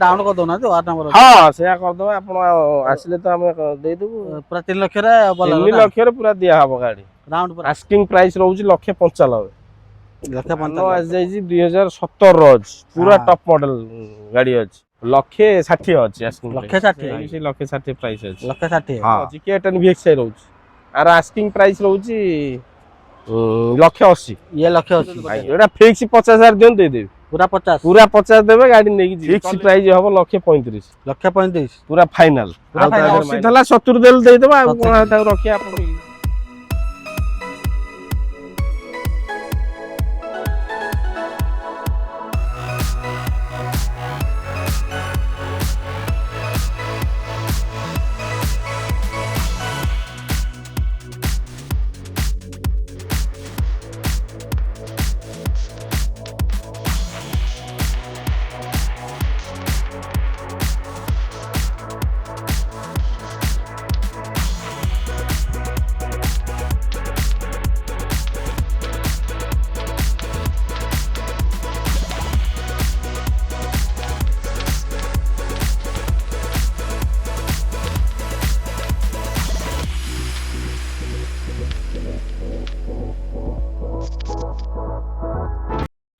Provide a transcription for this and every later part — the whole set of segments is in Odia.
डाउन कर दो ना जो 8 नंबर हाँ से कर दो आपण आसिले तो हम दे देबू पूरा 3 लाख रे बोला 3 लाख रे पूरा दिया हबो गाड़ी राउंड पूरा आस्किंग प्राइस रहउची 195 लाख नो 55 आज जाई 2017 रोज पूरा हाँ। टॉप मॉडल गाड़ी अछि 160 अछि आस्किंग 160 से 160 प्राइस अछि लाख 60 हां जीके10 VXI रहउची आर आस्किंग प्राइस रहउची 180 ये लाख 80 एटा फिक्स 50000 दियन दे देबी पूरा 50 देबे गाड़ी नेकी जी फिक्स प्राइस हबो 135 लाख 35 पूरा फाइनल पूरा final, 80 थला 70 देल दे देबा आ कोन ताऊ रखिया आपण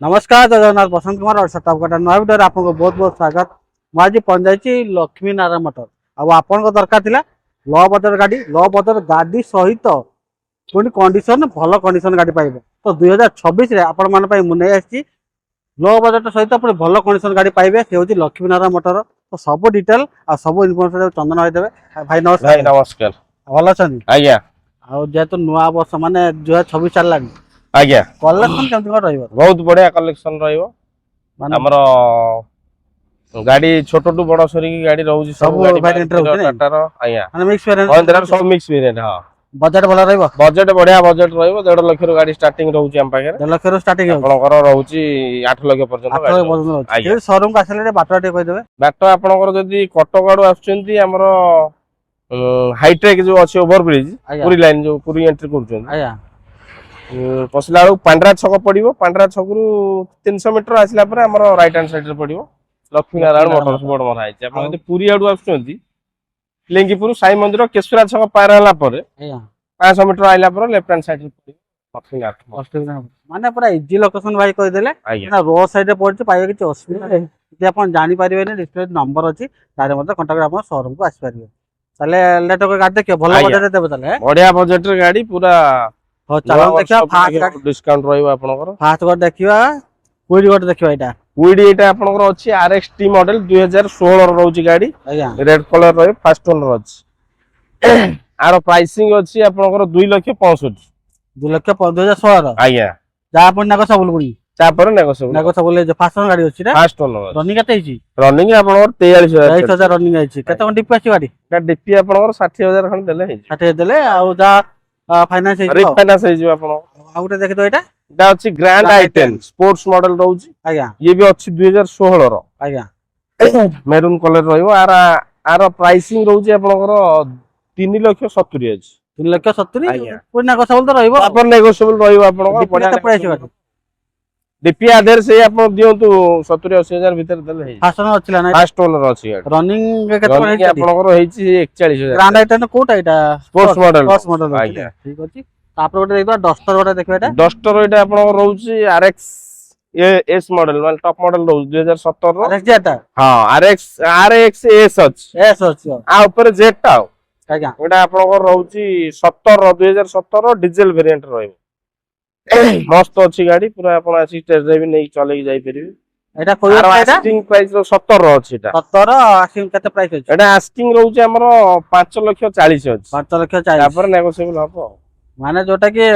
नमस्कार जय जगन्नाथ बसंत कुमार और सतापगढ़ नया वीडियो आपको बहुत बहुत स्वागत मुझे पहुंचाई लक्ष्मी नारायण मोटर अब आपन दरकार थिला लो बजट गाड़ी सहित पुणी कंडीशन भल कंडीशन गाड़ी पाइबे तो 2026 रे आपण मान पई मुने आसी लो बजट सहित पुणी भल कंडीशन गाड़ी पाइबे से होची लक्ष्मी नारायण मोटर तो सब डिटेल आ सब इन्फॉर्मेशन चंदन भाई देबे भाई नमस्कार भाई नमस्कार भल अछन आज्ञा आ जेतु नुआ वर्ष माने 2026 चललानी आज्ञा कलेक्शन केमति कर रहइबो बहुत बढ़िया कलेक्शन रहिबो माने हमरो गाड़ी छोटो टू बड़ सरी की गाड़ी रहउची सब गाड़ी variant रहउची ने? टाटा रो आज्ञा माने मिक्स वेरिएंट महिंद्रा सब मिक्स वेरिएंट हां बजट भल रहइबो बजट बढ़िया बजट रहिबो 1.5 लाख रो गाड़ी स्टार्टिंग रहउची हम पाखे 1 लाख रो स्टार्टिंग हो आपनकर रहउची 8 लाख पर्यंत 8 लाख पର୍ଯ୍यନ୍ତ ଅଛି आज्ञा ଏ शोरूम को आसले बाटो टे कहि देबे बाट आपनकर जदी कटक आडू आछुचंती हमरो हाईटेक जो अछि ओवर ब्रिज आज्ञा। पूरी लाइन जो पूरी एंट्री करछन आया पसला बेलू पांड्रा छक पड़ो पांड्रा छक रु 300 मीटर आसला पर हमर राइट हैंड साइड रे पड़ो लक्ष्मी नारायण मोटर्स बोर्ड मरा है आप जब पूरी आडू आसुचंती लेंगीपुर साई मंदिर केशुरा छक पार हला पर आया 500 मीटर आइला पर लेफ्ट हैंड साइड रे पड़ो लक्ष्मी नारायण ऑस्ट्रेलिया माने पूरा इजी लोकेशन भाई कहि देले आज्ञा ना रोड साइड रे पड़छ पाइबे कि असुविधा नै जे अपन जानि परिबे ने डिस्प्ले नंबर अछि तारे मते कांटेक्ट अपन शोरूम को आसी परिबे तले लेटो के गाड़ी देखियो भलो आज्ञा। बजट देबे तले बढ़िया बजट रे गाड़ी पूरा हो चलो देखियो फास्ट डिस्काउंट रहिबो आपनकर फास्ट गोट देखियो कोई गोट देखियो एटा वीडी एटा आपनकर अछि आरएक्स टी मॉडल 2016 रो रहउची गाड़ी आया रेड कलर रहे फर्स्ट ओनर अछि आरो प्राइसिंग अछि आपनकर 2 लाख 65 2 लाख 2016 आज्ञा जा अपन नाको सब बोलबुनी तापर नेगोशिएबल नाको सब बोले जे फास्ट गाड़ी अछि रे फर्स्ट ओनर रनिंग कते हिची रनिंग आपनकर 43000 23000 रनिंग आइछि कते कोन डिप आछि गाड़ी का डीपी आपनकर 60000 खन देले हे 60 देले आ जा फाइनांस हिची रिफाइनांस हे जो आपन आउटे देखि तो एटा एटा अछि ग्रैंड i10 स्पोर्ट्स मॉडल रहउची आज्ञा ये भी अछि 2016 रो आज्ञा मेरून कलर रहइबो आर प्राइसिंग रहउची आपनकर 3 लाख 70 अछि 3 लाख 70 आज्ञा। कोन नाको सब तो रहइबो तापर नेगोशिएबल रहइबो आपनकर बढ़िया प्राइस गाड़ी डीपी आधर से आपन दियंतु 70 80000 भीतर देले हे फास्ट न अछि ना फर्स्ट ओनर अछि गाड़ी रनिंग कते कोन रनिंग हिची आपनकर हेछि 41000 ग्रांड आइटन कोटा एटा स्पोर्ट्स मॉडल स्पोर्ट्स मॉडल आज्ञा। ठीक अछि तापर गोटे देखबा डस्टर गोटे देखबा एटा डस्टर एटा आपनकर रहउची आरएक्स एस मॉडल माने टॉप मॉडल रहउची 2017 रो अरे जेटा हां आरएक्स एस अछि एस अछि आ ऊपर जेट टा आज्ञा एटा आपनकर रहउची 17 रो 2017 रो डीजल वेरिएंट रहइबो मस्त अछि गाड़ी पूरा अपन आसी टेस्ट ड्राइव नै चलै जाई परिबे एटा कोइ आर एटा आस्किंग प्राइस रो 17 रो अछि एटा 17 आसिम कते प्राइस अछि एटा आस्किंग रहउची हमरो 5 लाख 40 अछि 5 लाख 40 तापर नेगोशिएबल हबो माने जोटा कि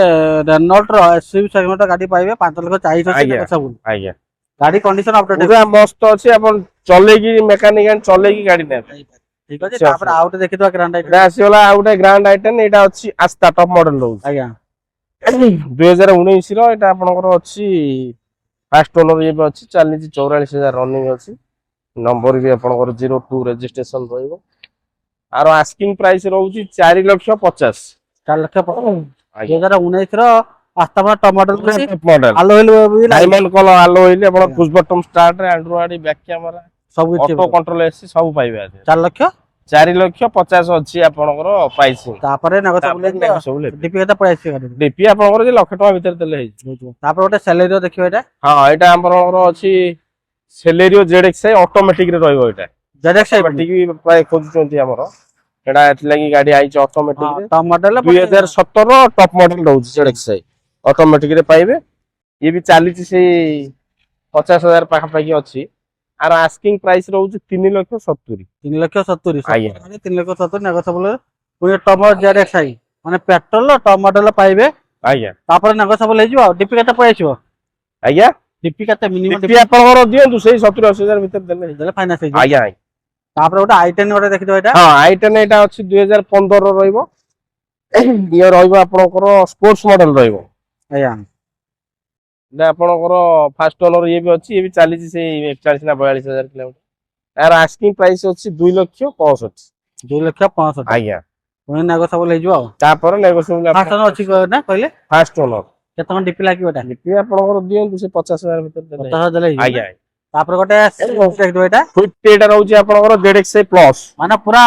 रेनॉल्ट रो एसयूवी सेगमेंट गाड़ी पाइबे 5 लाख 40 अछि आज्ञा। सब आज्ञा गाड़ी कंडीशन अपडेट पूरा मस्त अछि अपन चलेगी मैकेनिक एंड चलेगी गाड़ी नै ठीक अछि तापर आउट देखितो ग्रांड आइटन एटा आसीला आ गुटे ग्रांड आइटन एटा अछि आस्था टॉप मॉडल रहउची आज्ञा 2019 रो एटा आपनकर अछि फर्स्ट ओनर ये अछि चालीस 44000 रनिंग अछि नंबर भी आपनकर 02 रजिस्ट्रेशन रहइबो आरो आस्किंग प्राइस रहउची 4 लाख 50 4 लाख 2019 रो आस्था टमाटर मॉडल आलो हिल भी डायमंड कलर आलो होइले आपण पुश बटन स्टार्ट रे एंड्रॉइड बैक कैमरा ସବୁ କିଛି ଅଟୋ କଣ୍ଟ୍ରୋଲ ଏସି ସବୁ ପାଇବେ ଆଜି 4 ଲକ୍ଷ 4,50,000 ଅଛି ଆପଣଙ୍କର ପ୍ରାଇସିଂ। ତାପରେ ନେଗୋସିଏବଲ ଡିପି କେତେ ପଳେଇ ଆସିବ ଗାଡି ଡିପି ଆପଣଙ୍କର ଯେ ଲକ୍ଷେ ଟଙ୍କା ଭିତରେ ଦେଲେ ହେଇଯିବ। ତାପରେ ଗୋଟେ ସେଲେରିଓ ଦେଖିବ ଏଟା ହଁ ଏଇଟା ଆପଣଙ୍କର ଅଛି ସେଲେରିଓ ZXi ଅଟୋମେଟିକ ରେ ରହିବ। ଏଇଟା ଜେଡେକ୍ସ ଅଟୋମେଟିକ ପ୍ରାୟ ଖୋଜୁଛନ୍ତି ଆମର, ଏଟା ଏଥିଲାଗି ଗାଡି ଆଇଛି ଅଟୋମେଟିକ ରେ। ଟପ ମଡେଲ 2017 ଟପ ମଡେଲ ରହୁଛି ZXi ଅଟୋମେଟିକ ରେ ପାଇବେ। ଇଏ ବି ଚାଲିଛି ସେଇ 50,000 ପାଖାପାଖି ଅଛି। ଆର ଆସ୍କିଂ ପ୍ରାଇସ୍ ରହୁଛି 3,70,000। 3,70,000 ଆଜ୍ଞା 3,70,000 ନେଗୋସିଏବଲ ପୁଣି ଟପ ଜେଡେକ୍ସ ମାନେ ପେଟ୍ରୋଲ ଟପ ମଡେଲ ପାଇବେ। ଆଜ୍ଞା ତାପରେ ନେଗୋସିଏବଲ ହେଇଯିବ। ଆଉ ଡିପି କେତେ ପଳେଇ ଆସିବ? ଆଜ୍ଞା ଡିପି କେତେ ମିନିମମ୍ ଡିପି ଆପଣଙ୍କର ଦିଅନ୍ତୁ ସେଇ 70,80,000 ଭିତରେ ଦେଲେ ହେଇଯିବ। ଦେଲେ ଫାଇନାନ୍ସ ହେଇଯିବ। ଆଜ୍ଞା ଆଜ୍ଞା ତାପରେ ଗୋଟେ i10 ଗୋଟେ ଦେଖିଥିବ ଏଟା ହଁ i10 ଏଇଟା ଅଛି 2015 ର ରହିବ। ଇଏ ରହିବ ଆପଣଙ୍କର ସ୍ପୋର୍ଟସ ମଡେଲ ରହିବ। ଆଜ୍ଞା ଏଇଟା ଆପଣଙ୍କର ଫାଷ୍ଟ ଓନର ଇଏ ବି ଅଛି। ଇଏ ବି ଚାଲିଛି ସେଇ 41 ନା 42,000 କିଲୋମିଟର। ଏହାର ଆସ୍କିଂ ପ୍ରାଇସ୍ ଅଛି 2,65,000। 2,65,000 ଆଜ୍ଞା ପୁଣି ନେଗୋସିଏବଲ ହେଇଯିବ। ଆଉ ତାପରେ ନେଗୋସିଏବଲ ଫାଷ୍ଟ ଓନର ଅଛି ନା କହିଲେ ଫାଷ୍ଟ ଓନର କେତେ ଟଙ୍କା ଡିପି ଲାଗିବ ଏଟା? ଡିପି ଆପଣଙ୍କର ଦିଅନ୍ତୁ ସେ 50,000 ଭିତରେ ଦେଲେ। 50,000 ଦେଲେ ହେଇଯିବ ଆଜ୍ଞା ନା? ତାପରେ ଗୋଟେ ଦେଖିଥିବ ଏଟା ସୁଇଫ୍ଟ ଏଇଟା ରହୁଛି ଆପଣଙ୍କର ZXi ପ୍ଲସ୍ ମାନେ ପୁରା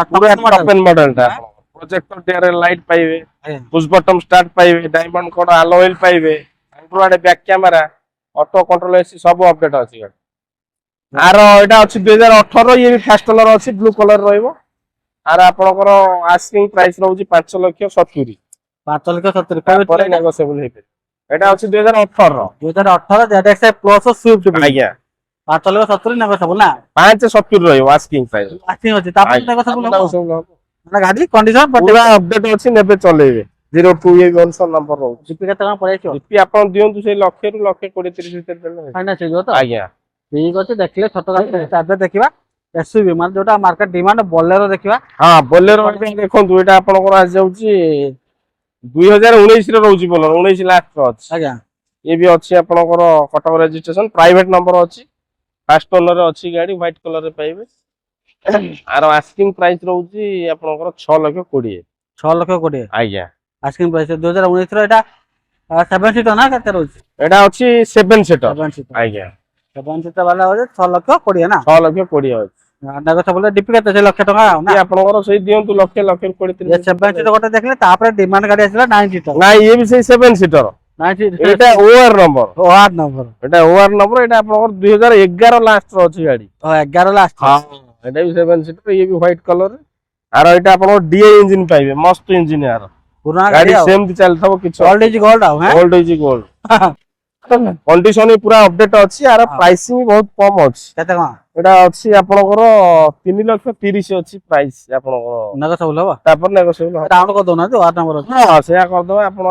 ପୁରା top model top end model ଟା। ପ୍ରୋଜେକ୍ଟର ଡିଆରଏଲ ଲାଇଟ୍ ପାଇବେ, ଆଜ୍ଞା ପୁଶ ବଟମ ଷ୍ଟାର୍ଟ ପାଇବେ, ଡାଇମଣ୍ଡ କୋଡ ଆଲୋ ୱିଲ୍ ପାଇବେ, android back camera, auto control AC ସବୁ ଅପଡେଟ୍ ଅଛି ଗାଡି। ଆର ଏଇଟା ଅଛି 2018 ଇଏ ବି ଫାଷ୍ଟ କଲର ଅଛି ବ୍ଲୁ କଲର ରହିବ। ଆର ଆପଣଙ୍କର ଆସ୍କିଂ ପ୍ରାଇସ୍ ରହୁଛି 5,70,000। 5,70,000 ତାପରେ ନେଗୋସିଏବଲ ହେଇପାରିବ। ଏଇଟା ଅଛି 2018 2018 ZXi ପ୍ଲସ୍ ସୁଇଫ୍ଟ ଆଜ୍ଞା 5,70,000 ନେଗୋସିଏବଲ ନା? 5,70,000 ରହିବ ଆସ୍କିଂ ପ୍ରାଇସ୍। ଆସ୍କିଂ ଅଛି ତାପରେ ନେଗୋସିଏବଲ ହବ। ମାନେ ଗାଡି କଣ୍ଡିସନ ପୁରା ଅପଡେଟ୍ ଅଛି, ନେବେ ଚଲେଇବେ। 02 ଇଏ ଜନସନ ନମ୍ବର ରହୁଛି। ଡିପି କେତେ ଟଙ୍କା ପଳେଇ ଆସିବ? ଡିପି ଆପଣ ଦିଅନ୍ତୁ ସେଇ ଲକ୍ଷେରୁ 1,20,30,000 ଭିତରେ ଦେଲେ ହେଇଯିବ। ଫାଇନାନ୍ସ ହେଇଯିବ ତ? ଆଜ୍ଞା ଠିକ ଅଛି ଦେଖିଲେ ଛୋଟ ଗାଡି ତାପରେ ଦେଖିବା ଏସୟୁଭି ମାନେ ଯୋଉଟା ମାର୍କେଟ ଡିମାଣ୍ଡ ବୋଲେରୋ ଦେଖିବା। ହଁ ବୋଲେରୋ ଦେଖନ୍ତୁ ଏଇଟା ଆପଣଙ୍କର ଆସିଯାଉଛି 2019 ରେ ରହୁଛି। ବୋଲେରୋ 19 ଲାଷ୍ଟ ର ଅଛି। ଆଜ୍ଞା ଇଏ ବି ଅଛି ଆପଣଙ୍କର କଟକ ରେଜିଷ୍ଟ୍ରେସନ, ପ୍ରାଇଭେଟ ନମ୍ବର ଅଛି, ଫାଷ୍ଟ ଓନର ଅଛି ଗାଡି, ହ୍ୱାଇଟ କଲର ରେ ପାଇବେ। ଆର ଆସ୍କିଂ ପ୍ରାଇସ୍ ରହୁଛି ଆପଣଙ୍କର 6,20,000। 6,20,000 ଆଜ୍ଞା ଆସ୍କିଂ ପ୍ରାଇସ୍ 2019 ର ଏଟା 7 ସିଟର ନା କେତେ ରହୁଛି? ଏଟା ଅଛି 7 ସିଟର। 7 ସିଟର ଆଜ୍ଞା 7 ସିଟର ବାଲା ହଉଛି 6,20,000 ନା? 6,20,000 ଅଛି। ନେଗୋସିଏବଲ ଡିପି କେତେ? ସେ ଲକ୍ଷେ ଟଙ୍କା ଆଉ ନା? ଆପଣଙ୍କର ସେଇ ଦିଅନ୍ତୁ ଲକ୍ଷେ 1,20,30,000। 7 ସିଟର ଗୋଟେ ଦେଖିଲେ ତାପରେ ଡିମାଣ୍ଡ ଗାଡି ଆସିଲା 9 ସିଟର। ନାଇଁ ଇଏ ବି ସେଇ 7 ସିଟର। 9 ସିଟର ଏଇଟା ଓଆର ନମ୍ବର। ଓଆର ନମ୍ବର ଏଇଟା ଓଆର ନମ୍ବର। ଏଇଟା ଆପଣଙ୍କର 2011 ଲାଷ୍ଟ ର ଅଛି ଗାଡି। 11 ଲାଷ୍ଟ। ହଁ ଏଇଟା ବି 7 ସିଟର। ଇଏ ବି ହ୍ୱାଇଟ କଲର। ଆର ଏଇଟା ଆପଣଙ୍କର DI ଇଞ୍ଜିନ ପାଇବେ, ମସ୍ତ ଇଞ୍ଜିନ ଆର। ପୁରୁଣା ଗାଡି ଗାଡି ଆଉ ସେମିତି ଚାଲିଥିବ କିଛି ଗୋଲ୍ଡ ଇଜ ଗୋଲ୍ଡ ଆଉ ହଁ ଗୋଲ୍ଡ ଇଜ ଗୋଲ୍ଡ। କଣ୍ଡିସନ ପୁରା ଅପଡେଟ ଅଛି। ଆର ପ୍ରାଇସିଂ ବହୁତ କମ ଅଛି। କେତେ ଟଙ୍କା ଏଟା ଅଛି ଆପଣଙ୍କର 3,30,000 ଅଛି ପ୍ରାଇସ୍ ଆପଣଙ୍କର। ନେଗୋସିଏବଲ ହବ? ତାପରେ ନେଗୋସିଏବଲ ହବ। ରାଉଣ୍ଡ କରିଦଉନାହାନ୍ତି ଓଆର ନମ୍ବର ଅଛି। ହଁ ସେଇଆ କରିଦବା। ଆପଣ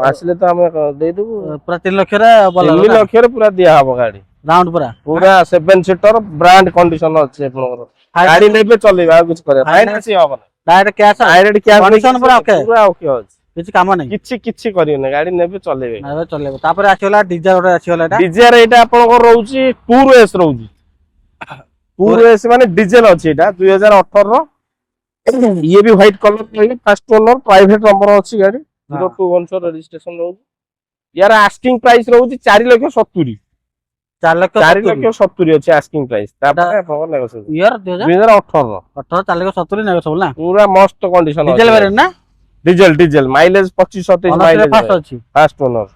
ଆସିଲେ ତ ଆମେ ଦେଇଦେବୁ। ପୁରା 3 ଲକ୍ଷରେ ବୋଲେରୋ 3 ଲକ୍ଷରେ ପୁରା ଦିଆହବ ଗାଡି। ରାଉଣ୍ଡ ପୁରା ପୁରା 7 ସିଟର ବ୍ରାଣ୍ଡ କଣ୍ଡିସନ ଅଛି ଆପଣଙ୍କର। ଗାଡି ନେବେ ଚଲେଇବେ, ଆଉ କିଛି କରିବା ଫାଇନାନ୍ସ ହବନି। Direct cash direct cash condition ପୁରା ଓକେ ପୁରା ଓକେ ଅଛି। କିଛି କାମ ନାହିଁ କିଛି କରିବେନି, ଗାଡି ନେବେ ଚଲେଇବେ। ଏବେ ଚଲେଇବ। ତାପରେ ଆସିଗଲା ଡିଜାର ଗୋଟେ ଆସିଗଲା ଏଟା ଡିଜାର ଏଇଟା ଆପଣଙ୍କର ରହୁଛି 2S ରହୁଛି। 2S ମାନେ ଡିଜେଲ ଅଛି। ଏଇଟା 2018 ର। ଇଏ ବି ହ୍ୱାଇଟ କଲର ରହିବ, ଫାଷ୍ଟ ଓନର, ପ୍ରାଇଭେଟ ନମ୍ବର ଅଛି ଗାଡି। 0214 ରେଜିଷ୍ଟ୍ରେସନ ରହୁଛି। ୟାର ଆସ୍କିଂ ପ୍ରାଇସ୍ ରହୁଛି 4,70,000। 4,70,000 ଅଛି ଆସ୍କିଂ ପ୍ରାଇସ୍। ତାପରେ ଆପଣଙ୍କର ନେଗୋସିଏବଲ। ଇୟର 2018 4,70,000 ନେଗୋସିଏବଲ ନା? ପୁରା ମସ୍ତ କଣ୍ଡିସନ ଅଛି। ଡିଜେଲ ଭେରିଏଣ୍ଟ ନା? ଡିଜେଲ ମାଇଲେଜ 25-27 ମାଇଲେଜ ଫାଷ୍ଟ ଅଛି ଫାଷ୍ଟ ଓନର।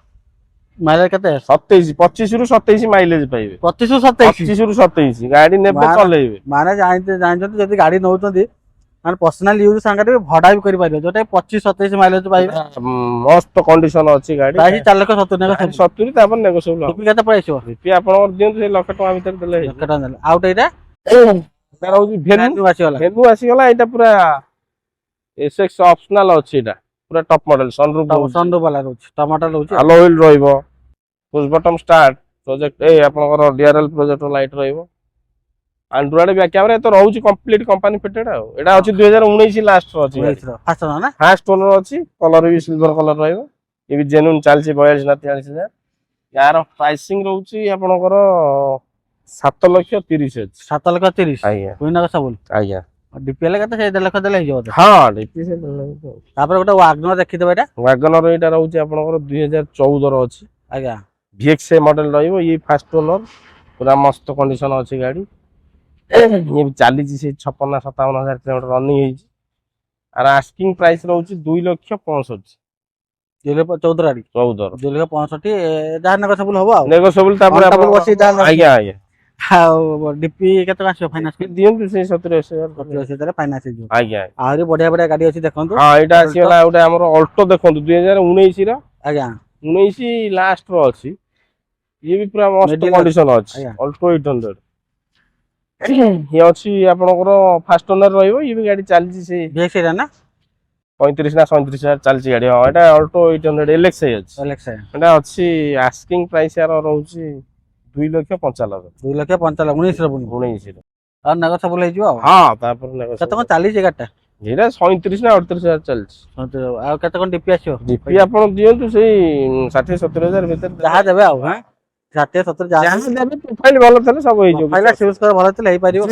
ମାଇଲେଜ କେତେ? 27 25 ରୁ 27 ମାଇଲେଜ ପାଇବେ। 25 ରୁ 27 25 ରୁ 27 ଗାଡି ନେବେ ଚଲେଇବେ। ମାନେ ଜାଣିଛନ୍ତି ଯଦି ଗାଡି ନଉଛନ୍ତି ମାନେ ପର୍ସନାଲ ୟୁଜ ସାଙ୍ଗରେ ବି ଭଡା ବି କରିପାରିବେ, ଯୋଉଟା 25-27 ମାଇଲେଜ ପାଇବେ। ମସ୍ତ କଣ୍ଡିସନ ଅଛି ଗାଡି। ପ୍ରାଇସ୍ 4,70,000 70 ତାପରେ ନେଗୋସିଏବଲ ହବ। ଡିପି କେତେ ପଳେଇ ଆସିବ? ଡିପି ଆପଣଙ୍କର ଦିଅନ୍ତୁ ସେଇ ଲକ୍ଷେ ଟଙ୍କା ଭିତରେ ଦେଲେ ଲକ୍ଷେ ଟଙ୍କା ଦେଲେ। ଆଉ ଏଇଟା ଏଟା ରହୁଛି ଭେନୁ ଆସିଗଲା ଆସିଗଲା। ଏଇଟା ପୁରା SX ଅପସନାଲ ଅଛି। ଏଇଟା ପୁରା ଟପ ମଡେଲ, ସନରୁଫ ସନରୁଫ ବାଲା ରହୁଛି, ଟମାଟର ରହୁଛି, ଆଲୋ ହ୍ୱିଲ୍ ରହିବ, ପୁଶ ବଟମ ଷ୍ଟାର୍ଟ, ପ୍ରୋଜେକ୍ଟ ଆପଣଙ୍କର DRL ପ୍ରୋଜେକ୍ଟର ଲାଇଟ୍ ରହିବ, ଆଣ୍ଡ୍ରଏଡ ବ୍ୟାକ୍ କ୍ୟାମେରା। ଏ ତ ରହୁଛି କମ୍ପ୍ଲିଟ କମ୍ପାନୀ ଫିଟେଡ୍। ଆଉ ଏଟା ଅଛି 2019 ଲାଷ୍ଟ ର ଅଛି। ଫାଷ୍ଟ ଓନର ଅଛି, କଲର ବି ସିଲଭର କଲର ରହିବ। ଏ ବି ଜେନୁଇନ ଚାଲିଛି 42 ନା 43,000। ୟାର ପ୍ରାଇସିଂ ରହୁଛି ଆପଣଙ୍କର 7,30,000 ଅଛି। 7,30,000 ଆଜ୍ଞା ନେଗୋସିଏବଲ। ଆଜ୍ଞା ଡିପି ହେଲେ କେତେ? ସେଇ 1.5 ଲକ୍ଷ ଦେଲେ ହେଇଯିବ। ହଁ ଡିପି ସେ। ତାପରେ ଗୋଟେ ୱାଗନର ଦେଖିଦେବେ ଏଟା। ୱାଗନର ଏଇଟା ରହୁଛି ଆପଣଙ୍କର 2014 ର ଅଛି। ଆଜ୍ଞା VXI ମଡେଲ ରହିବ। ଇଏ ଫାଷ୍ଟ ଓନର, ପୁରା ମସ୍ତ କଣ୍ଡିସନ ଅଛି ଗାଡି। ଇଏ ବି ଚାଲିଛି ସେଇ 56-57 ହଜାର କିଲୋମିଟର ରନିଂ ହେଇଛି। ଆର ଆସ୍କିଂ ପ୍ରାଇସ୍ ରହୁଛି 2,65,000। 2,14 ଗାଡି 14 2,65,000 ଯାହା ନେଗୋସିଏବଲ ହବ ଆଉ ନେଗୋସିଏବଲ। ତାପରେ On table ଆପଣ ବସି ଯାହା ଆଜ୍ଞା ଆଜ୍ଞା ଆଉ ଡିପି କେତେ ଟଙ୍କା ଆସିବ ଫାଇନାନ୍ସ ଦିଅନ୍ତୁ ସେଇ 70-80 ହଜାର। 70,000 ଫାଇନାନ୍ସ ହେଇଯିବ। ଆଜ୍ଞା ଆହୁରି ବଢିଆ ବଢିଆ ଗାଡି ଅଛି ଦେଖନ୍ତୁ। ହଁ ଏଇଟା ଆସିଗଲା ଗୋଟେ ଆମର ଅଲ୍ଟୋ ଦେଖନ୍ତୁ 2019 ର ଆଜ୍ଞା 19 ଲାଷ୍ଟ ର ଅଛି। ଇଏ ବି ପୁରା ମସ୍ତ Middle କଣ୍ଡିସନ ଅଛି ଆଜ୍ଞା ଅଲ୍ଟୋ 800। ଇଏ ଅଛି ଆପଣଙ୍କର ଫାଷ୍ଟ ଓନର ରହିବ। ଇଏ ବି ଗାଡି ଚାଲିଛି ସେ VX ଟା ନା 35 ନା 37 ହଜାର ଚାଲିଛି ଗାଡି। ହଁ ଏଟା ଅଲ୍ଟୋ 800 LXi ଅଛି। LX ଏଟା ଅଛି ଆସ୍କିଂ ପ୍ରାଇସ୍ ୟାର ରହୁଛି 2,95,000। 2,95,000 19 ର ପୁଣି 19 ର ଆଉ ନେଗୋସିଏବଲ ହେଇଯିବ ଆଉ। ହଁ ତାପରେ କେତେ କଣ ନେଗୋସିଏବଲ। ଚାଲିଛି ଗାଡିଟା ଏଇଟା 37 ନା 38 ହଜାର ଚାଲିଛି। ଆଉ କେତେ କଣ ଡିପି ଆସିବ ଡିପି ଆପଣ ଦିଅନ୍ତୁ ସେଇ 60-70 ହଜାର ଭିତରେ ଯାହା ଦେବେ ଆଉ 60-70 ଯାହା ଦେବେ। ପ୍ରୋଫାଇଲ ଭଲ ଥିଲେ ସବୁ ହେଇଯିବ। ପ୍ରୋଫାଇଲ ସିଭିଲ୍ ସ୍କୋର ଭଲ ଥିଲେ ହେଇପାରିବ।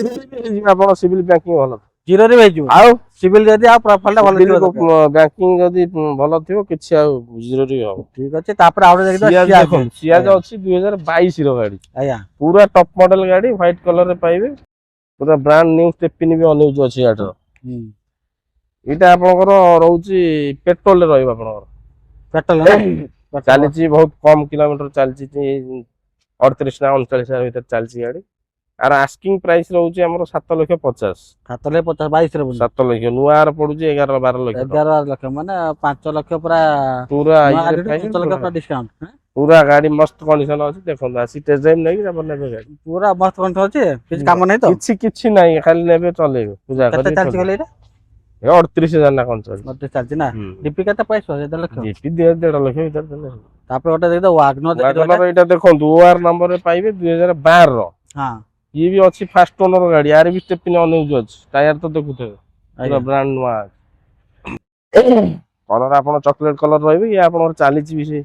ଆପଣ ସିଭିଲ ବ୍ୟାଙ୍କିଂ ଭଲ ଜିରୋରେ ବି ହେଇଯିବ ଆଉ ସିଭିଲ ଯଦି ଆଉ ପ୍ରୋଫାଇଲ ଟା ଭଲ ଥିବ ଦରକାର। ବ୍ୟାଙ୍କିଂ ଯଦି ଭଲ ଥିବ କିଛି ଆଉ ଜିରୋ ରେ ହବ। ଠିକ ଅଛି ତାପରେ ଆଉ ଗୋଟେ ଦେଖିବା ସିଆଜ ସିଆଜ ଦେଖନ୍ତୁ ସିଆଜ ଅଛି 2022 ର ଗାଡି ଆଜ୍ଞା ପୁରା ଟପ ମଡେଲ ଗାଡି ହ୍ୱାଇଟ କଲର ରେ ପାଇବେ। ପୁରା ବ୍ରାଣ୍ଡ ନ୍ୟୁ ଷ୍ଟେପିନି ବି ଅନୟୁଜ ଅଛି ଗାଡିର। ଏଇଟା ଆପଣଙ୍କର ରହୁଛି ପେଟ୍ରୋଲ ରେ ରହିବ ଆପଣଙ୍କର। ପେଟ୍ରୋଲ ଚାଲିଛି ବହୁତ କମ କିଲୋମିଟର ଚାଲିଛି 38 ନା 39 ହଜାର ଭିତରେ ଚାଲିଛି ଗାଡି। ଆର ଆସ୍କିଂ ପ୍ରାଇସ୍ ରହୁଛି ଆମର 7,50,000। 7,50,000 22 ରେ ପୁଣି 7 ଲକ୍ଷ ନୂଆର ପଡୁଛି 11-12 ଲକ୍ଷ ଟଙ୍କା। 11 ଲକ୍ଷ ମାନେ 5 ଲକ୍ଷ ପୁରା ପୁରା ନୂଆ ଇଏରେ ଗାଡିରୁ ପାଇବେ 5 ଲକ୍ଷ ପୁରା ଡିସକାଉଣ୍ଟ ପୁରା ଗାଡି ମସ୍ତ କଣ୍ଡିସନ ଅଛି। ଦେଖନ୍ତୁ ଆସି ଟେଷ୍ଟ ଡ୍ରାଇଭ ନେଇକି ତାପରେ ନେବେ ଗାଡି। ପୁରା ମସ୍ତ କଣ୍ଠ ଅଛି କିଛି କାମ ନାହିଁ ତ କିଛି ନାହିଁ ଖାଲି ନେବେ ଚଲେଇବେ ପୂଜା କେତେ କରିବେ ଚାଲିଛି କହିଲେ ଏଇଟା 38,000 ନା କଣ ଚାଲିଛି। ମତେ ଚାଲିଛି ନା ଡିପି କେତେ ପ୍ରାଇସ୍ 1.5 ଲକ୍ଷ ଜିପି 1.5 ଲକ୍ଷ ଭିତରେ ଦେଲେ ତାପରେ ଗୋଟେ ଦେଖିଦ ୱାଗନର ଏଇଟା ଦେଖନ୍ତୁ ଓଆର ନମ୍ବରରେ ପାଇବେ 2012 ର। ହଁ ଇଏ ବି ଅଛି ଫାଷ୍ଟ ଓନର ଗାଡି। ଆର ବି ଷ୍ଟେପିନି ଅନୟୁଜ ଅଛି। ଟାୟାର ତ ଦେଖୁଥିବେ ପୁରା ବ୍ରାଣ୍ଡ ନୂଆ କଲର ଆପଣ ଚକୋଲେଟ କଲର ରହିବେ। ଇଏ ଆପଣଙ୍କର ଚାଲିଛି ବି ସେ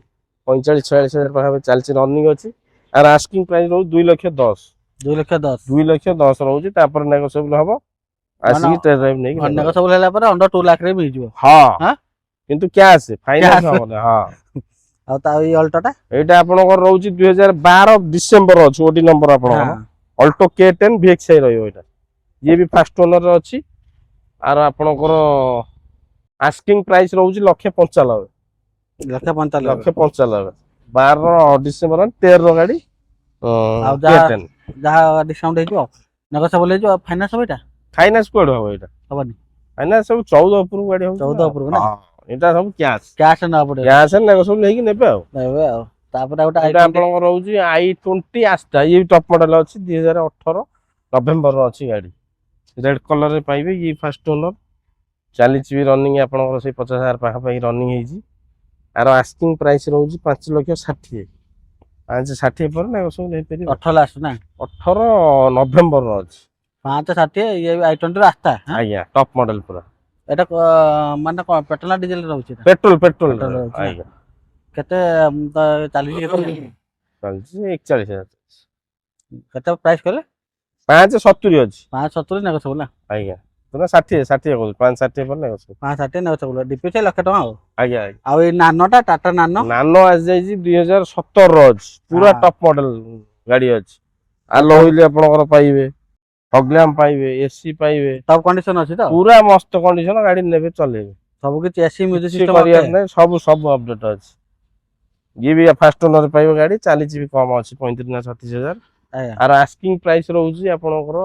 45-46 ହଜାର ପାଖାପାଖି ଚାଲିଛି ରନିଂ ଅଛି। ଆର ଆସ୍କିଂ ପ୍ରାଇସ୍ ରହୁଛି 2,10,000। 2,10,000 2,10,000 ରହୁଛି। ତାପରେ ନେଗୋସିଏବଲ ହବ ଆସିକି ଟେଷ୍ଟ ଡ୍ରାଇଭ ନେଇକି ଅନେକ ସବୁ ହେଲା ପରେ ଅଣ୍ଡର 2 ଲାଖ ରେ ବି ହେଇଯିବ। ହଁ କିନ୍ତୁ କ୍ୟାଶ ଫାଇନାନ୍ସ ହବନି। ହଁ ଆଉ ତା ଏଇ ଅଲ୍ଟୋଟା ଏଇଟା ଆପଣଙ୍କର ରହୁଛି 2012 ଡିସେମ୍ବର ଅଛି ଓଡି ନମ୍ବର ଆପଣଙ୍କର। ଅଲ୍ଟୋ K10 VXi ରହିବ ଏଇଟା। ଇଏ ବି ଫାଷ୍ଟ ଓନର ଅଛି। ଆର ଆପଣଙ୍କର ଆସ୍କିଂ ପ୍ରାଇସ୍ ରହୁଛି 1,95,000। 1,95,000 1,95,000 12 ଡିସେମ୍ବର 13 ର ଗାଡି। ଆଉ K10 ଯାହା ଡିସକାଉଣ୍ଟ ହେଇଯିବ ନେଗୋସିଏବଲ ହେଇଯିବ ଫାଇନାନ୍ସ ହବ ଏଇଟା ଫାଇନାନ୍ସ କୁଆଡୁ ହବ ଏଇଟା ହବନି ଫାଇନାନ୍ସ ସବୁ 14 ଉପରକୁ ଗାଡି ହଉଛି 14 ଉପରକୁ ନା ଏଇଟା ସବୁ କ୍ୟାଶ କ୍ୟାଶ ନବା ପଡିବ କ୍ୟାଶ ନେଗୋସିଏବଲ ହେଇକି ନେବେ ଆଉ। ନେବେ ଆଉ ତାପରେ ଗୋଟେ ଏଇଟା ଆପଣଙ୍କର ରହୁଛି i20 ଆସ୍ତା। ଇଏ ବି ଟପ ମଡେଲ ଅଛି 2018 ନଭେମ୍ବର ର ଅଛି ଗାଡି। ରେଡ କଲର ରେ ପାଇବେ। ଇଏ ଫାଷ୍ଟ ଓନର ଚାଲିଛି ବି ରନିଂ ଆପଣଙ୍କର ସେଇ 50,000 ପାଖାପାଖି ରନିଂ ହେଇଛି। ଆର ଆସ୍କିଂ ପ୍ରାଇସ୍ ରହୁଛି 5,60,000। 5,60,000 ପରେ ନେଗୋସିଏବଲ ହେଇପାରିବ। 18 ଲାଷ୍ଟ ନା 18 ନଭେମ୍ବର ର ଅଛି 5,60,000 ଇଏ i20 ର ଆସ୍ତା ଆଜ୍ଞା ଟପ ମଡେଲ ପୁରା। ଏଟା ମାନେ କଣ ପେଟ୍ରୋଲ ନା ଡିଜେଲ ରହୁଛି ପେଟ୍ରୋଲ ରହୁଛି ଆଜ୍ଞା କେତେ ଚାଲିଛି ଚାଲିଛି 41,000 କେତେ ପ୍ରାଇସ୍ କଲେ 5,70 ଅଛି 5,70 ନେଗୋସିଏବଲ ନା ଆଜ୍ଞା। 60 କହୁଛି 5,60 ପରେ ନେଗୋସିଏବଲ 5,60,000 ନେଗୋସିଏବଲ ଡିପି ସେ 1,00,000 ଟଙ୍କା ଆଉ ଆଜ୍ଞା। ଆଉ ଏଇ ନାନୋଟା ଟାଟା ନାନୋ ଆସିଯାଇଛି 2017 ର ଅଛି। ପୁରା ଟପ ମଡେଲ ଗାଡି ଅଛି। ଆଲୋ ହୁଇଲ ଆପଣଙ୍କର ପାଇବେ। ହଗ୍ଲାମ ପାଇବେ। ଏସି ପାଇବେ। ସବୁ କଣ୍ଡିସନ ଅଛି ତ ପୁରା ମସ୍ତ କଣ୍ଡିସନ ଗାଡି ନେବେ ଚଲେଇବେ। ସବୁ କିଛି ଏସି ମ୍ୟୁଜିକ କିଛି ସିଷ୍ଟମ କରିବାର ନାହିଁ ସବୁ ଅପଡେଟ ଅଛି। ଇଏ ବି ଫାଷ୍ଟ ଓନର ପାଇବ ଗାଡି ଚାଲିଛି ବି କମ ଅଛି 35 ନା 36 ହଜାର। ଆର ଆସ୍କିଂ ପ୍ରାଇସ୍ ରହୁଛି ଆପଣଙ୍କର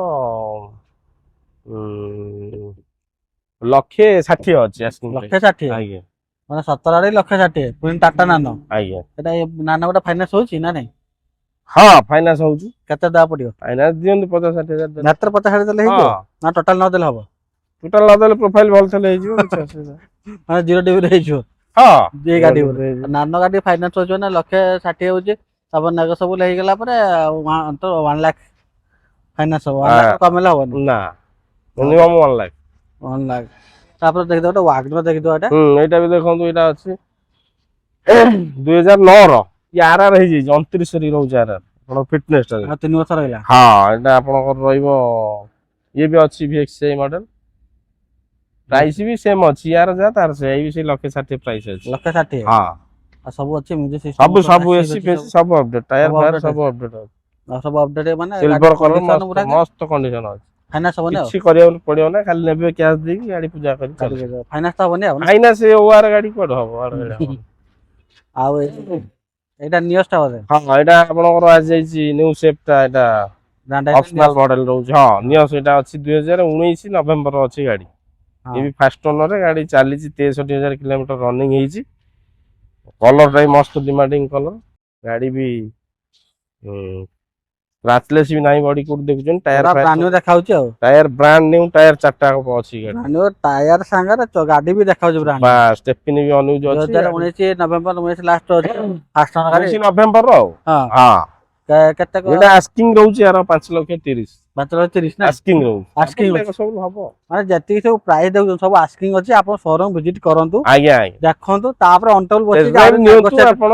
1,60,000 ଅଛି ଆସ୍କିଂ ପ୍ରାଇସ୍ 1,60,000 ଆଜ୍ଞା ମାନେ 17 ଆଡେ 1,60,000 ପୁଣି ଟାଟା ନାନୋ ଆଜ୍ଞା। ଏଟା ନାନୋ ଗୋଟେ ଫାଇନାନ୍ସ ହଉଛି ନା ନାଇଁ ହଁ ଫାଇନାନ୍ସ ହଉଛି। କେତେ ଦବା ପଡିବ ଫାଇନାନ୍ସ ଦିଅନ୍ତୁ 50-60 ହଜାର ମାତ୍ର 50,000 ଦେଲେ ହେଇଯିବ ନା ଟୋଟାଲ ନ ଦେଲେ ହବ ଟୋଟାଲ ନଦେଲେ ପ୍ରୋଫାଇଲ ଭଲ ଥିଲେ ହେଇଯିବ କିଛି ଅସୁବିଧା ମାନେ 0 ଡିବିରେ ହେଇଯିବ ହଁ ଏ ଗାଡି ନାନୋ ଗାଡି ଫାଇନାନ୍ସ ହଉଛି ନା 1,60,000 ହଉଛି ତାପରେ ନେଗୋସିଏବଲ ହେଇଗଲା ପରେ 1 ଲାଖ ଫାଇନାନ୍ସ ହବ 1 ଲାଖ କମେଇଲେ ହବନି ନା ମିନିମମ୍ 1 ଲାଖ 1 ଲାଖ ତାପରେ ଦେଖିଦବ ଗୋଟେ ୱାଗନର ଦେଖିଦବ ଏଟା ଏଇଟା ବି ଦେଖନ୍ତୁ ଏଇଟା ଅଛି 2009 ର ଆର ହେଇଯାଇଛି 29 ରେ ରହୁଛି ଆର ଆପଣ ଫିଟନେସ ଟା 3 ବର୍ଷ ରହିଲା ହଁ ଏଇଟା ଆପଣଙ୍କର ରହିବ। ଇଏ ବି ଅଛି VXi ମଡେଲ ପ୍ରାଇସ୍ ବି ସେମ ଅଛି ୟାର ଯାହା ତାର ସେ ବି ସେଇ 1,60,000 ପ୍ରାଇସ୍ ଅଛି 1,60,000 ହଁ ଆଉ ସବୁ ଅଛି ମ୍ୟୁଜିକ ସିଷ୍ଟମ ସବୁ ଏସି ଫେସି ସବୁ ଅପଡେଟ ଟାୟାର ଫାୟାର ସବୁ ଅପଡେଟ ଅଛି ଆଉ ସବୁ ଅପଡେଟ୍ ମାନେ ସିଲଭର କଲର ପୁରା ମସ୍ତ କଣ୍ଡିସନ ଅଛି। ଫାଇନାନ୍ସ ହବନି ଆଉ କିଛି କରିବାକୁ ପଡିବ ନା, ଖାଲି ନେବେ କ୍ୟାସ୍ ଦେଇକି ଗାଡି ପୂଜା କରି ଚାଲିବେ। ଫାଇନାନ୍ସ ତ ହବନି ଆଉ ନା? ଆଇନା ସେ ଓଆର ଗାଡି କୁଆଡେ ହବ, ଓଆର ଗାଡି ହବନି। ଆଉ ଏଇଟା ନିୟଷ୍ଟ ବୋଧେ ହଁ ଏଇଟା ଆପଣଙ୍କର ଆସିଯାଇଛି ନ୍ୟୁ ସେଫ୍ ଟା, ଏଇଟା ବ୍ରାଣ୍ଡ ଅପସନାଲ ମଡେଲ ରହୁଛି। ହଁ ନିୟସ ଏଇଟା ଅଛି 2019 ନଭେମ୍ବର ଅଛି ଗାଡି। ହଁ ଏ ବି ଫାଷ୍ଟ ଓନର, ଗାଡି ଚାଲିଛି 63,000 କିଲୋମିଟର ରନିଂ ହେଇଛି। କଲର ଟା ବି ମସ୍ତ ଡିମାଣ୍ଡିଂ କଲର। ଗାଡି ବି ସ୍କ୍ରାଚଲେସ୍ ବି ନାହିଁ, ବଡି କୋଉଠି ଦେଖୁଛନ୍ତି। ଟାୟାର ପୁରା ବ୍ରାଣ୍ଡ ନ୍ୟୁ ଦେଖାଉଛି ଆଉ ଟାୟାର ବ୍ରାଣ୍ଡ ନ୍ୟୁ, ଟାୟାର 4ଟା ଅଛି ଗାଡି। ବ୍ରାଣ୍ଡ ନ୍ୟୁ ଟାୟାର ସାଙ୍ଗରେ ଗାଡି ବି ଦେଖାଉଛି ବ୍ରାଣ୍ଡ ବା ଷ୍ଟେପିନି ବି ଅନୟୁଜ ଅଛି। 2019 ନଭେମ୍ବର 19 ଲାଷ୍ଟ ଅଛି ଫାଷ୍ଟ ଓନର ଗାଡି। 19 ନଭେମ୍ବର ଆଉ ହଁ ହଁ କେତେ ଏଇଟା ଆସ୍କିଂ ରହୁଛି ୟାର 5,30,000 5,30,000 ନା ଆସ୍କିଂ ରହୁଛି। ଆସ୍କିଂ ତାପରେ ସବୁ ହବ। ମାନେ ଯେତିକି ସବୁ ପ୍ରାଇସ୍ ଦେଉଛନ୍ତି ସବୁ ଆସ୍କିଂ ଅଛି। ଆପଣ ଶୋରୁମ ଭିଜିଟ କରନ୍ତୁ, ଆଜ୍ଞା ଆଜ୍ଞା ଦେଖନ୍ତୁ, ତାପରେ ଅଣ୍ଟଲ ବସିକି ଡ୍ରାଇଭ୍ ଆହୁରି ନିଅନ୍ତୁ negotiate- ଆପଣ,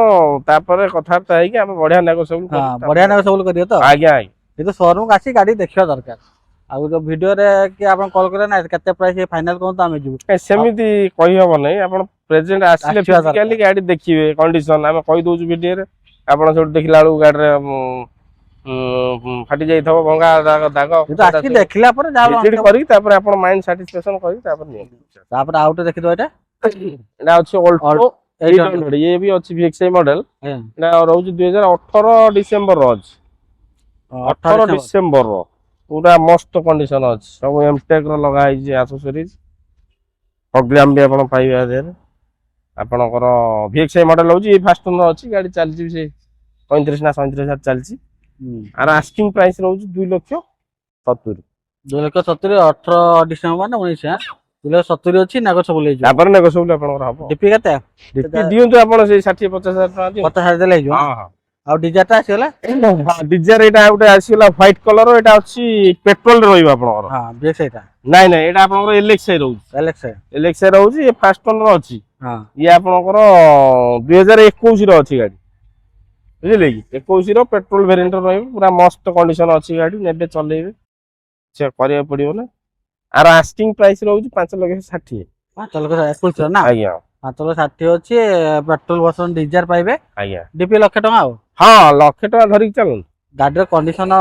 ତାପରେ କଥାବାର୍ତ୍ତା ହେଇକି ଆମେ ବଢିଆ ନେଗୋସିଏବଲ ହଁ କରିବୁ। ବଢିଆ ନାଗ ସବୁ କରିବେ ତ। ଆଜ୍ଞା ଆଜ୍ଞା କିନ୍ତୁ ଶୋରୁମକୁ ଆସି ଗାଡି ଦେଖିବା ଦରକାର। ଆଉ ଯୋଉ ଭିଡିଓରେ କି ଆପଣ କଲ୍ କରିବେ ନା କେତେ ପ୍ରାଇସ୍ ଫାଇନାଲ କରନ୍ତୁ ଆମେ ଯିବୁ, ସେମିତି କହିହବ ନାହିଁ। ଆପଣ ପ୍ରେଜେଣ୍ଟ ଆସିଲେ ଆସିବା ଫିଜିକାଲି ଦରକାର। ଗାଡି ଦେଖିବେ କଣ୍ଡିସନ, ଆମେ କହିଦଉଛୁ ଭିଡିଓରେ। ଆପଣ ସେଠୁ ଦେଖିଲା ବେଳକୁ ଗାଡିରେ ଫାଟି ଯାଇଥିବ, ଭଙ୍ଗା ଦାଗ କିନ୍ତୁ ଆସିକି ଦେଖିଲା ପରେ ଯାହା ଭିଜିଟ୍ କରିକି ତାପରେ ଆପଣ ମାଇଣ୍ଡ ସାଟିସ୍ଫାକ୍ସନ କରିକି ତାପରେ ନିଅନ୍ତୁ। ତାପରେ ଆଉ ଗୋଟେ ଦେଖିଦବ ଏଇଟା ଏଇଟା ଅଛି ଅଲ୍ଟୋ 800, ଇଏ ବି ଅଛି VXI ମଡେଲ। ଏଇଟା ରହୁଛି 2018 ଡିସେମ୍ବର ଅଛି। 18 ଡିସେମ୍ବର ପୁରା ମସ୍ତ କଣ୍ଡିସନ ଅଛି। ସବୁ ଏମଟେକ୍ ର ଲଗା ହେଇଛି ଆକ୍ସେସରିଜ, ପ୍ରୋଗ୍ରାମ ବି ଆପଣ ପାଇବେ ଆ ଦେହରେ। ଆପଣଙ୍କର VXI ମଡେଲ ହଉଛି, ଏଇ ଫାଷ୍ଟ ଓନର ଅଛି। ଗାଡି ଚାଲିଛି ସେ 35 ନା 37,000 ଚାଲିଛି। ଆର ଆସ୍କିଂ ପ୍ରାଇସ୍ ରହୁଛି 2,70,000। 2,70,000 18 ଡିସେମ୍ବର ମାନେ 19 2,70,000 ଅଛି ନେଗୋସିଏବଲ ହେଇଯିବ। ତାପରେ ନେଗୋସିଏବଲ ଆପଣଙ୍କର ହବ। ଡିପି କେତେ ଡିପି ଦିଅନ୍ତୁ ଆପଣ ସେଇ 60-50,000 ଟଙ୍କା ଦିଅନ୍ତୁ। 50,000 ଦେଲେ ହେଇଯିବ। ହଁ ହଁ ଆଉ ଡିଜାରଟା ଆସିଗଲା। ଡିଜାର ଏଇଟା ଗୋଟେ ଆସିଗଲା ହ୍ୱାଇଟ କଲର, ଏଇଟା ଅଛି ପେଟ୍ରୋଲ ରହିବ ଆପଣଙ୍କର। ହଁ BX ଏଇଟା ନାଇଁ ନାଇଁ ଏଇଟା ଆପଣଙ୍କର LXI ରହୁଛି। LX LXI ରହୁଛି, ଏ ଫାଷ୍ଟ ଓନର ଅଛି। ହଁ ଇଏ ଆପଣଙ୍କର 2021 ର ଅଛି ଗାଡି, ବୁଝିଲେ କି? 21 ର ପେଟ୍ରୋଲ ଭେରିଏଣ୍ଟ ରହିବ, ପୁରା ମସ୍ତ କଣ୍ଡିସନ ଅଛି ଗାଡି। ନେବେ ଚଲେଇବେ, ସେ କରିବାକୁ ପଡିବ ନା। ଆର ଆସ୍କିଂ ପ୍ରାଇସ୍ ରହୁଛି 5,60,000। 5,21,000 ନା ଆଜ୍ଞା 5,60,000 ଅଛି। ପେଟ୍ରୋଲ ବର୍ଷନ ଡିଜାର ପାଇବେ। ଆଜ୍ଞା ଡିପି 1,00,000 ଆଉ ହଁ 1,00,000 ଧରିକି ଚାଲନ୍ତୁ। ଗାଡିର କଣ୍ଡିସନ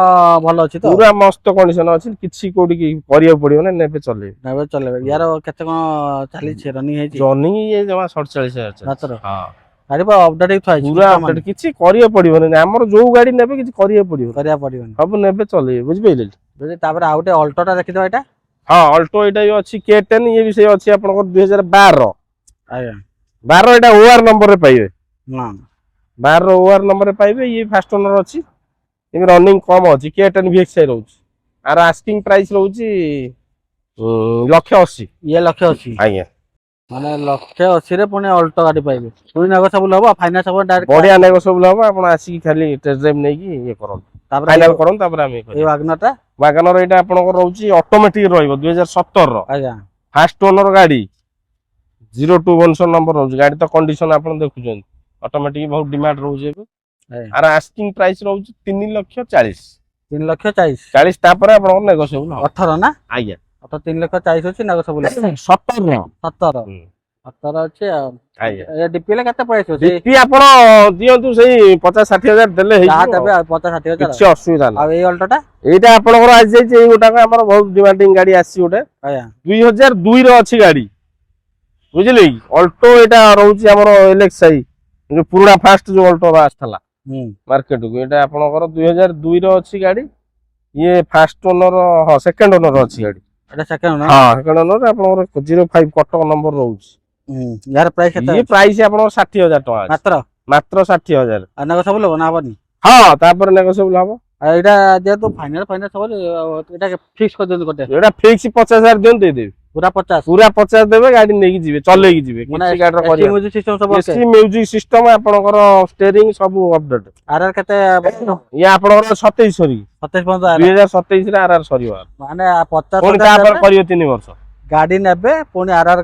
ଭଲ ଅଛି ତ, ପୁରା ମସ୍ତ କଣ୍ଡିସନ ଅଛି, କିଛି କୋଉଠି କରିବାକୁ ପଡିବ ନା, ନେବେ ଚଲେଇବେ। ନେବେ ଚଲେଇବେ। ୟାର କେତେ କଣ ଚାଲିଛି ରନିଂ ହେଇଛି ଜର୍ଣ୍ଣିଂ ଇଏ ଜମା 47,000 ମାତ୍ର? ହଁ ଗାଡି ପୁରା ଅପଡେଟ୍ ହେଇକି ଥୁଆ ହେଇଛି, ପୁରା ଅପଡେଟ, କିଛି କରିବାକୁ ପଡିବନି। ଆମର ଯୋଉ ଗାଡି ନେବେ କିଛି କରିବାକୁ ପଡିବନି, କରିବାକୁ ପଡିବନି। ସବୁ ନେବେ ଚଲେଇବେ, ବୁଝିପାରିଲେ? ଯଦି ତାପରେ ଆଉ ଗୋଟେ ଅଲ୍ଟୋଟା ଦେଖିଦବା ଏଇଟା। ହଁ ଅଲ୍ଟୋ ଏଇଟା ବି ଅଛି K10, ଇଏ ବି ସେ ଅଛି ଆପଣଙ୍କର 2012। ଆଜ୍ଞା 12 ଏଇଟା OR ନମ୍ବରରେ ପାଇବେ। ହଁ 12 ର OR ନମ୍ବରରେ ପାଇବେ। ଇଏ ଫାଷ୍ଟ ଓନର ଅଛି, ଏବେ ରନିଂ କମ ଅଛି। K10 VXI ରହୁଛି। ଆର ଆସ୍କିଂ ପ୍ରାଇସ୍ ରହୁଛି 1,80,000। ଇଏ 1,80,000 ଆଜ୍ଞା ମାନେ 1,80,000 ପୁଣି ଅଲ୍ଟୋ ଗାଡି ପାଇବେ। ପୁଣି ନେଗୋସିଏବଲ ହବ, ଫାଇନାନ୍ସ ହବ ଡାଇରେକ୍ଟ। ବଢିଆ ନେଗୋସିଏବଲ ହବ। ଆପଣ ଆସିକି ଖାଲି ଟେଷ୍ଟ ଡ୍ରାଇଭ ନେଇକି ଇଏ କରନ୍ତୁ, ତାପରେ ଫାଇନାଲ କରନ୍ତୁ, ତାପରେ ଆମେ ଏଇ ୱାଗନରଟା ୱାଗନର ଏଇଟା ଆପଣଙ୍କର ରହୁଛି ଅଟୋମେଟିକ ରହିବ, 2017 ର ଆଜ୍ଞା ଫାଷ୍ଟ ଓନର ଗାଡି, 02 ଭନସନ ନମ୍ବର ରହୁଛି। ଗାଡି ତ କଣ୍ଡିସନ ଆପଣ ଦେଖୁଛନ୍ତି, ଅଟୋମେଟିକ ବହୁତ ଡିମାଣ୍ଡ ରହୁଛି ଏବେ। ଆଜ୍ଞା ଆର ଆସ୍କିଂ ପ୍ରାଇସ୍ ରହୁଛି 3,40,000। 3,40,000 40 ତାପରେ ଆପଣଙ୍କର ନେଗୋସିଏବଲ ହବ। 18 ନା ଆଜ୍ଞା 3,40,000 ଅଛି ନେଗୋସିଏବଲ 17 17 ଅଛି। ଆଉ ଆଜ୍ଞା ଏ ଡିପିରେ କେତେ ପ୍ରାଇସ୍ ଅଛି? ଡିପି ଆପଣ ଦିଅନ୍ତୁ ସେଇ 50-60,000 ଦେଲେ ଯାହା ହେଇଯିବ, ଦେବେ ଆଉ 50,000-60,000 କିଛି ଅସୁବିଧା ଆଉ ନାହିଁ। ଏଇ ଅଲ୍ଟୋଟା ଏଇଟା ଆପଣଙ୍କର ଆସି ଯାଇଛି, ଏଇ ଗୋଟାକ ଆମର ବହୁତ ଡିମାଣ୍ଡିଂ ଗାଡି ଆସିଛି ଗୋଟେ। ଆଜ୍ଞା 2002 ର ଅଛି ଗାଡି, ବୁଝିଲେ କି? ଅଲ୍ଟୋ ଏଇଟା ରହୁଛି ଆମର LXI, ଯୋଉ ପୁରୁଣା ଫାଷ୍ଟ ଯୋଉ ଅଲ୍ଟୋ ଆସିଥିଲା ମାର୍କେଟକୁ, ଏଇଟା ଆପଣଙ୍କର 2002 ର ଅଛି ଗାଡି। ଇଏ ଫାଷ୍ଟ ଓନର, ହଁ ସେକେଣ୍ଡ ଓନର ଅଛି ଗାଡି। ଏଟା ସେକେଣ୍ଡ ନା? ହଁ ସେକେଣ୍ଡ ଓନର ଆପଣଙ୍କର 05 କଟକ ନମ୍ବର ରହୁଛି। ୟାର ପ୍ରାଇସ୍ କେତେ? ଇଏ ପ୍ରାଇସ୍ ଆପଣଙ୍କର 60,000 ଟଙ୍କା ଅଛି, ମାତ୍ର ମାତ୍ର 60,000। ଆଉ ନେଗୋସିଏବଲ ହବ ନା ହବନି? ହଁ ତାପରେ ନେଗୋସିଏବଲ ହବ। ଆଉ ଏଇଟା ଯେହେତୁ ଫାଇନାନ୍ସ ହବ, ଏଇଟା ଫିକ୍ସ କରିଦିଅନ୍ତୁ ଗୋଟେ। ଏଇଟା ଫିକ୍ସ 50,000 ଦିଅନ୍ତୁ, ଦେଇଦେବି। ପୁରା 50 ପୁରା 50 ଦେବେ, ଗାଡି ନେଇକି ଯିବେ, ଚଲେଇକି ଯିବେ, ମାନେ କିଛି ଗାଡିର ଏସି କରିବା। ମ୍ୟୁଜିକ୍ ସିଷ୍ଟମ ସବୁ ଓକେ? ଏସି ମ୍ୟୁଜିକ ସିଷ୍ଟମ ଆପଣଙ୍କର ଷ୍ଟେରିଂ ସବୁ ଅପଡେଟ। ଆରଆର କେତେ? ଇଏ ଆପଣଙ୍କର 27 ସରିକି 27 ପର୍ଯ୍ୟନ୍ତ ଆରଆର 2027 ରେ ଆରଆର ସରିବ, ମାନେ 50,000 ପୁଣି ତାପରେ ଦେବେ, କରିବେ 3 ବର୍ଷ। ଗାଡି ନେବେ, ପୁଣି ଆରଆର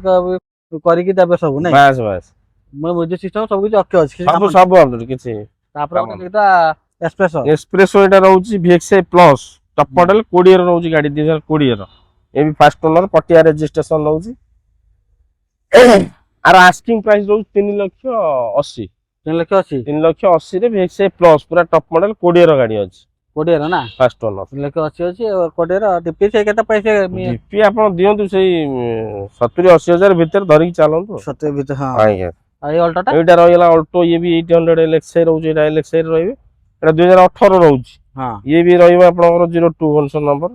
କରିକି ଦେବେ ସବୁ ନାଇଁ? ବାସ୍ ବାସ୍ ମ୍ୟୁଜିକ୍ ସିଷ୍ଟମ ସବୁ କିଛି ଓକେ ଅଛି, କିଛି ସବୁ କାମ ନାହିଁ। ସବୁ ଅପଡେଟ, କିଛି ତାପରେ ଗୋଟେ ଦେଖିବା ଏକ୍ସପ୍ରେସୋ। ଏକ୍ସପ୍ରେସୋ ଏଟା ରହୁଛି VXI ପ୍ଲସ ଟପ ମଡେଲ 20 ର ରହୁଛି ଗାଡି, 2020 ର। ଏ ବି ଫାଷ୍ଟ ଓନର, ପଟିଆ ରେଜିଷ୍ଟ୍ରେସନ ରହୁଛି। ଆର ଆସ୍କିଂ ପ୍ରାଇସ୍ ରହୁଛି 3,80,000। 3,80,000 3,80,000 ରେ VXI ପ୍ଲସ ପୁରା ଟପ ମଡେଲ 20 ର ଗାଡି ଅଛି। କୋଡ଼ିଏର ନା ଫାଷ୍ଟ ଓନର 3,80,000 ଅଛି କୋଡ଼ିଏର ଡିପି ସେଇ କେତେ ପଇସା ଡିପି ଆପଣ ଦିଅନ୍ତୁ ସେଇ 70-80 ହଜାର ଭିତରେ ଧରିକି ଚାଲନ୍ତୁ। 70 ଭିତରେ ହଁ ଆଜ୍ଞା ଆଉ ଏଇ ଅଲ୍ଟୋଟା ଏଇଟା ରହିଗଲା ଅଲ୍ଟୋ ଇଏ ବି 800 LXI ରହୁଛି ଏଇଟା LXI ରହିବେ ଏଇଟା 2018 ରହୁଛି ହଁ ଇଏ ବି ରହିବ ଆପଣଙ୍କର 02 ଭର୍ସନ ନମ୍ବର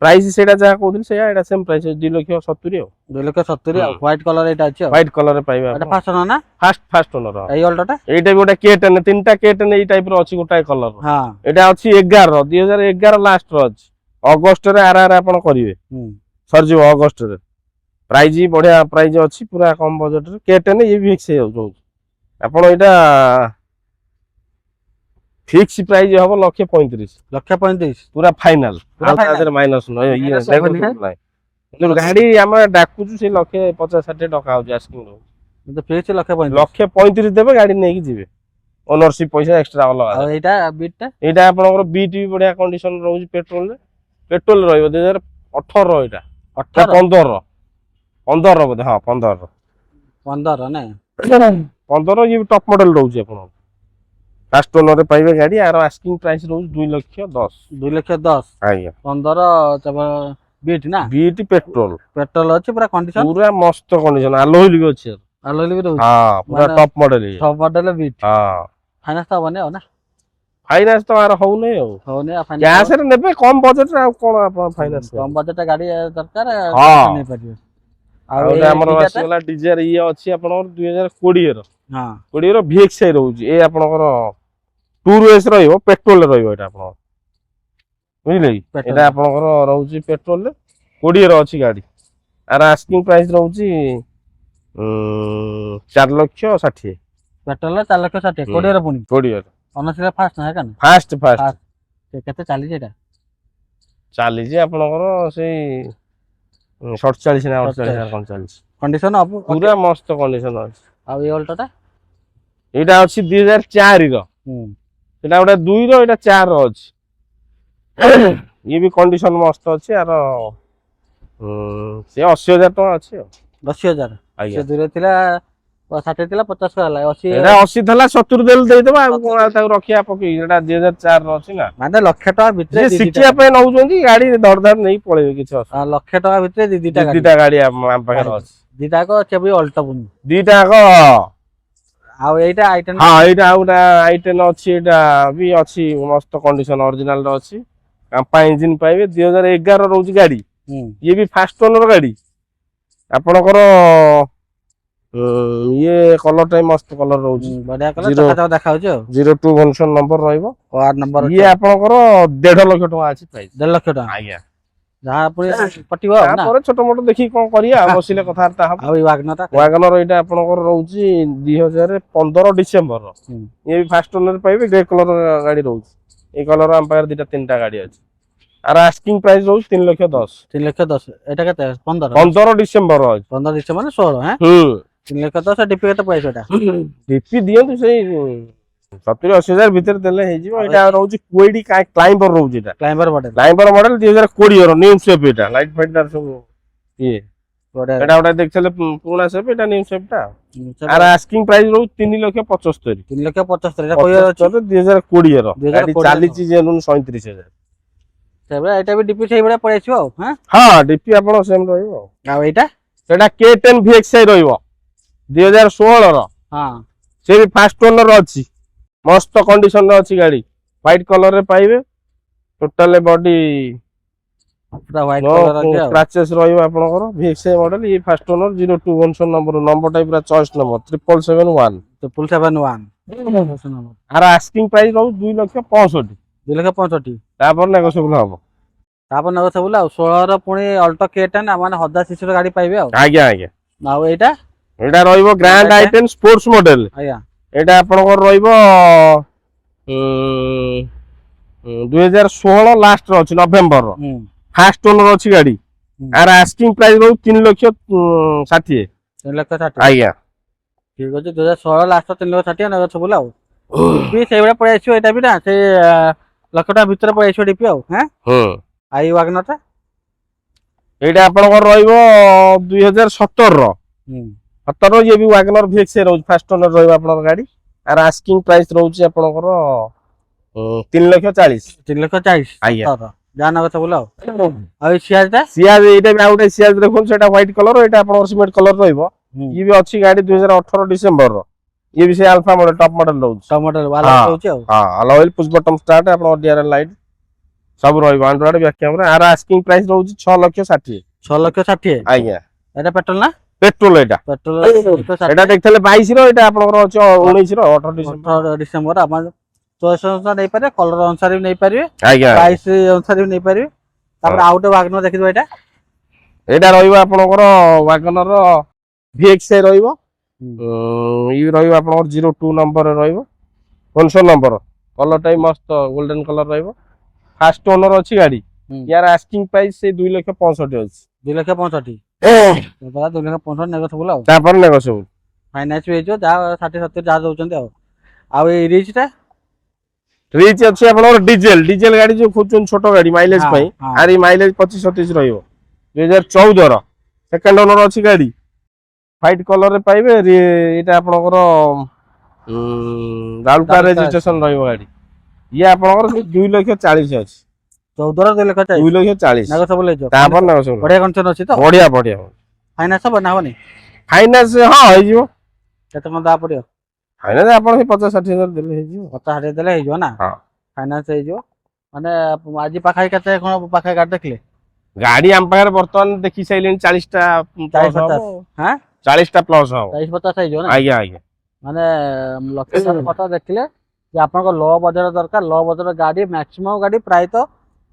ପ୍ରାଇସ୍ ସେଇଟା ଯାହା କହୁଥିଲି ସେଇଆ ଏଇଟା ସେମ୍ ପ୍ରାଇସ୍ 2,70,000 ଆଉ 2,70,000 ଆଉ ହ୍ୱାଇଟ୍ କଲର ଏଇଟା ଅଛି ଆଉ ହ୍ୱାଇଟ୍ କଲରରେ ପାଇବେ ଏଇଟା ଆପଣ ଫାଷ୍ଟ ଓନର ନା ଫାଷ୍ଟ ଓନର ଏଇ ଅଲ୍ଟୋଟା ଏଇଟା ବି ଗୋଟେ K10 ତିନିଟା K10 ଏଇ ଟାଇପ ର ଅଛି ଗୋଟାଏ କଲର ହଁ ଏଇଟା ଅଛି 2011 ଲାଷ୍ଟର ଅଛି ଅଗଷ୍ଟରେ ଆର ଆପଣ କରିବେ ସରିଯିବ ଅଗଷ୍ଟରେ ପ୍ରାଇଜ ବଢିଆ ପ୍ରାଇଜ ଅଛି ପୁରା କମ ବଜେଟରେ K10 ଇଏ ବି ଫିକ୍ସ ହେଇଯାଉଛି ଆପଣ ଏଇଟା ଫିକ୍ସ ପ୍ରାଇଜ ହବ 1,35,000 1,35,000 ପୁରା ଫାଇନାଲ ପୁରା ଆଉ ତା final? ଦେହରେ ମାଇନସ ନୁହେଁ ଇଏ Minus ଦେଖନ୍ତୁ ହବନି, ନାହିଁ କିନ୍ତୁ ଗାଡି ଆମେ ଡାକୁଛୁ ସେ 1,50,60 ଟଙ୍କା ହଉଛି ଆସ୍କିଂ କିନ୍ତୁ ଫିକ୍ସ 1,35,000 1,35,000 ଦେବେ ଗାଡି ନେଇକି ଯିବେ ଓନରସିପ ପଇସା ଏକ୍ସଟ୍ରା ଅଲଗା ଆଉ ଏଇଟା ବିଟଟା ଏଇଟା ଆପଣଙ୍କର ବିଟ୍ ବି ବଢିଆ କଣ୍ଡିସନ ରହୁଛି ପେଟ୍ରୋଲ ରହିବ 2018 ଏଇଟା 18 15 ବୋଧେ ହଁ 15 15 ନାଇଁ 15 ଇଏ ଟପ ମଡେଲ ରହୁଛି ଆପଣ ଫାଷ୍ଟ ଓନରରେ ପାଇବେ ଗାଡି ଆର ଆସ୍କିଂ ପ୍ରାଇସ୍ ରହୁଛି 2,10,000 2,10,000 ଆଜ୍ଞା 15 ବିଟ୍ ନା ବିଟ୍ ପେଟ୍ରୋଲ ଅଛି ପୁରା କଣ୍ଡିସନ ପୁରା ମସ୍ତ କଣ୍ଡିସନ ଆଲୋଇଲ ବି ଅଛି ଆଲୋଇଲ ବି ରହୁଛି ହଁ ପୁରା ମାନେ ଟପ ମଡେଲ ଟପ୍ ମଡେଲ ବିଟ୍ ହଁ ଫାଇନାନ୍ସ ତ ହବନି ଆଉ ନା ଫାଇନାନ୍ସ ତ ଆର ହଉନି ଆଉ ହଉନି ଆଉ କ୍ୟାଶ ରେ ନେବେ କମ ବଜେଟରେ ଆଉ କଣ ଆପଣ ଫାଇନାନ୍ସ କମ ବଜେଟ ଗାଡି ଦରକାର ହଁ। ନେଇପାରିବେ ଆଉ ଆଉ ଗୋଟେ ଏଇ ଆମର ଦିଟାଟା ଆସିଗଲା ଡିଜାର ଇଏ ଅଛି ଆପଣଙ୍କର 2020 ହଁ 20 VXI ରହୁଛି ଏ ଆପଣଙ୍କର 2S ରହିବ ପେଟ୍ରୋଲରେ ରହିବ ଏଇଟା ଆପଣଙ୍କର ବୁଝିଲେ କି Petrol ଏଇଟା ଆପଣଙ୍କର ରହୁଛି ପେଟ୍ରୋଲରେ 20 ଅଛି ଗାଡି ଆର ଆସ୍କିଂ ପ୍ରାଇସ୍ ରହୁଛି 4,60,000 ପେଟ୍ରୋଲ 4,60,000 କୋଡ଼ିଏର ପୁଣି 20 ଅନର୍ସରେ ଫାଷ୍ଟ ନା କାନ ଫାଷ୍ଟ କେତେ ଚାଲିଛି ଏଇଟା ଚାଲିଛି ଆପଣଙ୍କର ସେଇ 47 ନା 48 କଣ ଚାଲିଛି କଣ୍ଡିସନ ପୁରା ମସ୍ତ କଣ୍ଡିସନ ଅଛି ଆଉ ଏଇ ଅଲ୍ଟୋଟା ଏଇଟା ଅଛି 2004 ର ଏଇଟା ଗୋଟେ 2 ର ଏଇଟା 4 ର ଅଛି ଇଏ ବି କଣ୍ଡିସନ ମସ୍ତ ଅଛି ଆର ସେ 80,000 ଟଙ୍କା ଅଛି ଆଉ 80,000 ଆଜ୍ଞା ସେ ଦୂରେ ଥିଲା 60 ଥିଲା 50 ହେଲା 80 ଏଇଟା 80 ଥିଲା 70 ଦେଲେ ଦେଇଦେବା ଆଉ କଣ ଆଉ ତାକୁ ରଖିବା ପକେଇକି ଏଇଟା 2004 ର ଅଛି ନା ମାନେ 1,00,000 ଭିତରେ ଯିଏ ଶିଖିବା ପାଇଁ ନଉଛନ୍ତି ଗାଡି ଧଡଧାଡ ନେଇକି ପଳେଇବେ କିଛି ଅସୁବିଧା 1,00,000 ଭିତରେ ଦିଟା ଦିଟା ଗାଡି ଆମ ପାଖରେ ଅଛି ଦିଟାକ କେବେ ଅଲ୍ଟୋ ପୁଣି ଦିଟା ଯାକ ଆଉ ଏଇଟା ଆଇଟମ ହଁ ଏଇଟା ଆଉ ଗୋଟେ I10 ଅଛି ଏଇଟା ବି ଅଛି ମସ୍ତ କଣ୍ଡିସନ ଅରିଜିନାଲ ର ଅଛି କାମ୍ପା ଇଞ୍ଜିନ ପାଇବେ 2011 ରହୁଛି ଗାଡି ଇଏ ବି ଫାଷ୍ଟ ଓନର ଗାଡି ଆପଣଙ୍କର ଇଏ କଲର ଟା ମସ୍ତ କଲର ରହୁଛି ବଢିଆ କଲର ଚକାଚକ ଦେଖାଉଛି ଆଉ 02 ଭର୍ସନ ନମ୍ବର ରହିବ ୱାର୍ଡ ନମ୍ବର ଇଏ ଆପଣଙ୍କର 1,50,000 ଟଙ୍କା ଅଛି ପ୍ରାଇସ୍ 1,50,000 ଟଙ୍କା ଆଜ୍ଞା ଯାହା ପୁଣି ପଟିବ ଆଉ ନା ତାପରେ ଛୋଟ ମୋଟ ଦେଖିକି କଣ କରିବା ଆଉ ବସିଲେ କଥାବାର୍ତ୍ତା ହବ ଆଉ ଏଇ ୱାଗନରଟା ୱାଗନର ଏଇଟା ଆପଣଙ୍କର ରହୁଛି 2015 ଡିସେମ୍ବର ଇଏ ବି ଫାଷ୍ଟ ଓନର ପାଇବେ ଗ୍ରେ କଲର ଗାଡି ରହୁଛି ଏଇ କଲର ଆମ ପାଖରେ 2-3ଟା ଗାଡି ଅଛି ଆର ଆସ୍କିଂ ପ୍ରାଇସ୍ ରହୁଛି 3,10,000 3,10,000 ଏଇଟା କେତେ 15 ଡିସେମ୍ବର ଅଛି 15 ଡିସେମ୍ବର ମାନେ 16 ହଁ 3,10,000 ଡିପି କେତେ ପଇସା ଏଟା ଡିପି ଦିଅନ୍ତୁ ସେଇ 70-80 ହଜାର ଭିତରେ ଦେଲେ ହେଇଯିବ ଏଇଟା ରହୁଛି କୁଏଡି କ୍ଲାଇମ୍ବର ରହୁଛି ଏଇଟା କ୍ଲାଇମ୍ବର ମଡେଲ କ୍ଲାଇମ୍ବର ମଡେଲ 2020 ର ନ୍ୟୁ ସେପ୍ ଏଇଟା ଲାଇଟ୍ ଫାଇଟ୍ ତାର ସବୁ ଇଏ ବଢିଆ ଏଇଟା ଗୋଟେ ଦେଖିଥିଲେ ପୁରୁଣା ସେପ୍ ଏଇଟା ନ୍ୟୁ ସେପ୍ ଟା ଆର ଆସ୍କିଂ ପ୍ରାଇସ୍ ରହୁଛି 3,75,000 3,75,000 ଏଟା କହିବାର ଅଛି 2020 ର 2020 ଗାଡି ଚାଲିଛି ଜେନୁନ୍ 37,000 ସେବେ ଏଇଟା ବି ଡିପି ସେଇଭଳିଆ ପଳେଇ ଆସିବ ଆଉ ହଁ ଡିପି ଆପଣ ସେମ୍ ରହିବ ଆଉ ଏଇଟା ସେଟା K10 VXI ରହିବ 2016 ର ହଁ ସେ ବି ଫାଷ୍ଟ ଓନର ଅଛି ମସ୍ତ କଣ୍ଡିସନ ରେ ଅଛି ଗାଡି ହ୍ୱାଇଟ୍ କଲର ରେ ପାଇବେ ଟୋଟାଲ ବଡି ପୁରା ହ୍ୱାଇଟ୍ କଲର ଅଛି ଆଉ ସ୍କ୍ରାଚେସ୍ ରହିବ ଆପଣଙ୍କର VXI ମଡେଲ ଇଏ ଫାଷ୍ଟ ଓନର 02 ଭର୍ସନ ନମ୍ବରଟା ପୁରା ଚଏସ୍ ନମ୍ବର 771 771 ଆର ଆସ୍କିଂ ପ୍ରାଇସ୍ ରହୁଛି 2,65,000 2,65,000 ତାପରେ ନେଗୋସିଏବଲ ହବ ତାପରେ ନେବ ସବୁ ଆଉ 16 ର ପୁଣି ଅଲ୍ଟୋ K10 ମାନେ 1000 cc ର ଗାଡି ପାଇବେ ଆଉ ଆଜ୍ଞା ଆଜ୍ଞା ଆଉ ଏଇଟା ରହିବ ଗ୍ରାଣ୍ଡ I10 ସ୍ପୋର୍ଟସ ମଡେଲ ଆଜ୍ଞା ଏଇଟା ଆପଣଙ୍କର ରହିବ 2016 ଲାଷ୍ଟ ର ଅଛି ନଭେମ୍ବର ଫାଷ୍ଟ ଓନର ଅଛି ଗାଡି ଆର ଆସ୍କିଂ ପ୍ରାଇସ୍ ରହୁଛି 3,60,000 3,60,000 ଆଜ୍ଞା ଠିକ ଅଛି 2016 ଲାଷ୍ଟ 3,60,000 ନେବ ସବୁ ଆଉ ସେଇଭଳିଆ ପଳେଇ ଆସିବ ଏଇଟା ବି ନା ସେ 1,00,000 ଟଙ୍କା ଭିତରେ ପଳେଇ ଆସିବ ଡିପି ଆଉ ଆଇ ୱାଗନରଟା ଏଇଟା ଆପଣଙ୍କର ରହିବ 2017 ର 17 ଇଏ ବି ୱାଗନର VXI ରହୁଛି ଫାଷ୍ଟ ଓନର ରହିବ ଆପଣଙ୍କ ଗାଡି ଆର ଆସ୍କିଂ ପ୍ରାଇସ୍ ରହୁଛି ଆପଣଙ୍କର 3,40,000 3,40,000 ଆଜ୍ଞା। ଯାହା ନେବ ସବୁ ଆଉ ଆଉ ଏଇ ସିଆଜଟା ସିଆଜ ଏଇଟା ବି ଆଉ ଗୋଟେ ସିଆଜ ଦେଖନ୍ତୁ ସେଟା ହ୍ୱାଇଟ୍ କଲର ଏଇଟା ଆପଣଙ୍କର ସିମେଣ୍ଟ କଲର ରହିବ ଇଏ ବି ଅଛି ଗାଡି 2018 ଡିସେମ୍ବରର ଇଏ ବି ସେ ଆଲଫା ମଡେଲ ଟପ ମଡେଲ ରହୁଛି ଟମାଟୋ ବାଲା ହଁ। ରହୁଛି ଆଉ ହଁ ଆଲଏଲ୍ ପୁଶ ବଟମ ଷ୍ଟାର୍ଟ ଆପଣଙ୍କର ଡିଆରଏଲ ଲାଇଟ୍ ସବୁ ରହିବ ଆଣ୍ଡ୍ରଏଡ ବ୍ୟାକ୍ କ୍ୟାମେରା ଆର ଆସ୍କିଂ ପ୍ରାଇସ୍ ରହୁଛି 6,60,000 6,60,000 ଆଜ୍ଞା ଏଇଟା ପେଟ୍ରୋଲ ନା ପେଟ୍ରୋଲ ଏଇଟା ପେଟ୍ରୋଲ ଏଇଟା ଦେଖିଥିଲେ 22 ର ଏଇଟା ଆପଣଙ୍କର ଅଛି 19 ର 18 ଡିସେମ୍ବର 18 ଡିସେମ୍ବର ଆପଣ ଚଏସ୍ ଅନୁସାରେ ନେଇପାରିବେ କଲର ଅନୁସାରେ ବି ନେଇପାରିବେ ଆଜ୍ଞା ପ୍ରାଇସ୍ ଅନୁସାରେ ବି ନେଇପାରିବେ ତାପରେ ଆଉ ଗୋଟେ ୱାଗନର ଦେଖିଦେବ ଏଇଟା ଏଇଟା ରହିବ ଆପଣଙ୍କର ୱାଗନର VXI ରହିବ ଇଏ ରହିବ ଆପଣଙ୍କର 02 ନମ୍ବରରେ ରହିବ 19 ନମ୍ବର କଲରଟା ବି ମସ୍ତ ଗୋଲ୍ଡେନ କଲର ରହିବ ଫାଷ୍ଟ ଓନର ଅଛି ଗାଡି ୟାର ଆସ୍କିଂ ପ୍ରାଇସ୍ ସେ 2,65,000 ଅଛି 2,65,000 2,65,000 ନେବ ସବୁ ଆଉ ତାପରେ ନେବ ସବୁ ଫାଇନାନ୍ସ ବି ହେଇଯିବ ଯାହା 60-70 ଯାହା ଦଉଛନ୍ତି ଆଉ ଏଇ ରିଚଟା ରିଚ୍ ଅଛି ଆପଣଙ୍କର ଡିଜେଲ ଗାଡି ଯୋଉ ଖୋଜୁଛନ୍ତି ଛୋଟ ଗାଡି ମାଇଲେଜ ହଁ, ପାଇଁ ହଁ। ଆର ମାଇଲେଜ 25-27 ରହିବ 2014 ର ସେକେଣ୍ଡ ଓନର ଅଛି ଗାଡି ହ୍ୱାଇଟ୍ କଲରରେ ପାଇବେ ଏଇଟା ଆପଣଙ୍କର ରାଉରକେଲା ରେଜିଷ୍ଟ୍ରେସନ ରହିବ ଗାଡି ଇଏ ଆପଣଙ୍କର 2,40,000 ଅଛି 14 2,40,000 2,40,000 ନେବ ସବୁ ନେଇଯିବ ତାପରେ ନେବ ସବୁ ବଢିଆ କଣ୍ଡିସନ ଅଛି ତ ବଢିଆ ଫାଇନାନ୍ସ ହବ ନା ହବନି ଫାଇନାନ୍ସ ହଁ ହେଇଯିବ କେତେ କଣ ଦବା ପଡିବ ଫାଇନାନ୍ସ ଆପଣ ସେ 50-60,000 ଦେଲେ ହେଇଯିବ 50-60 ଦେଲେ ହେଇଯିବ ନା ହଁ ଫାଇନାନ୍ସ ହେଇଯିବ ମାନେ ଆଜି ପାଖାପାଖି କେତେ କଣ ପାଖାପାଖି ଗାଡି ଦେଖିଲେ ଗାଡି ଆମ ପାଖରେ ବର୍ତ୍ତମାନ ଦେଖି ସାରିଲେଣି 40ଟା 40-50 ହଁ 40ଟା ପ୍ଲସ ହବ 40-50 ହେଇଯିବ ନା ଆଜ୍ଞା ଆଜ୍ଞା ମାନେ ଲକ୍ଷେ କଥା ଦେଖିଲେ ଯେ ଆପଣଙ୍କ ଲ ବଜେଟ ଦରକାର ଲ ବଜେଟ ଗାଡି ମ୍ୟାକ୍ସିମମ୍ ଗାଡି ପ୍ରାୟତଃ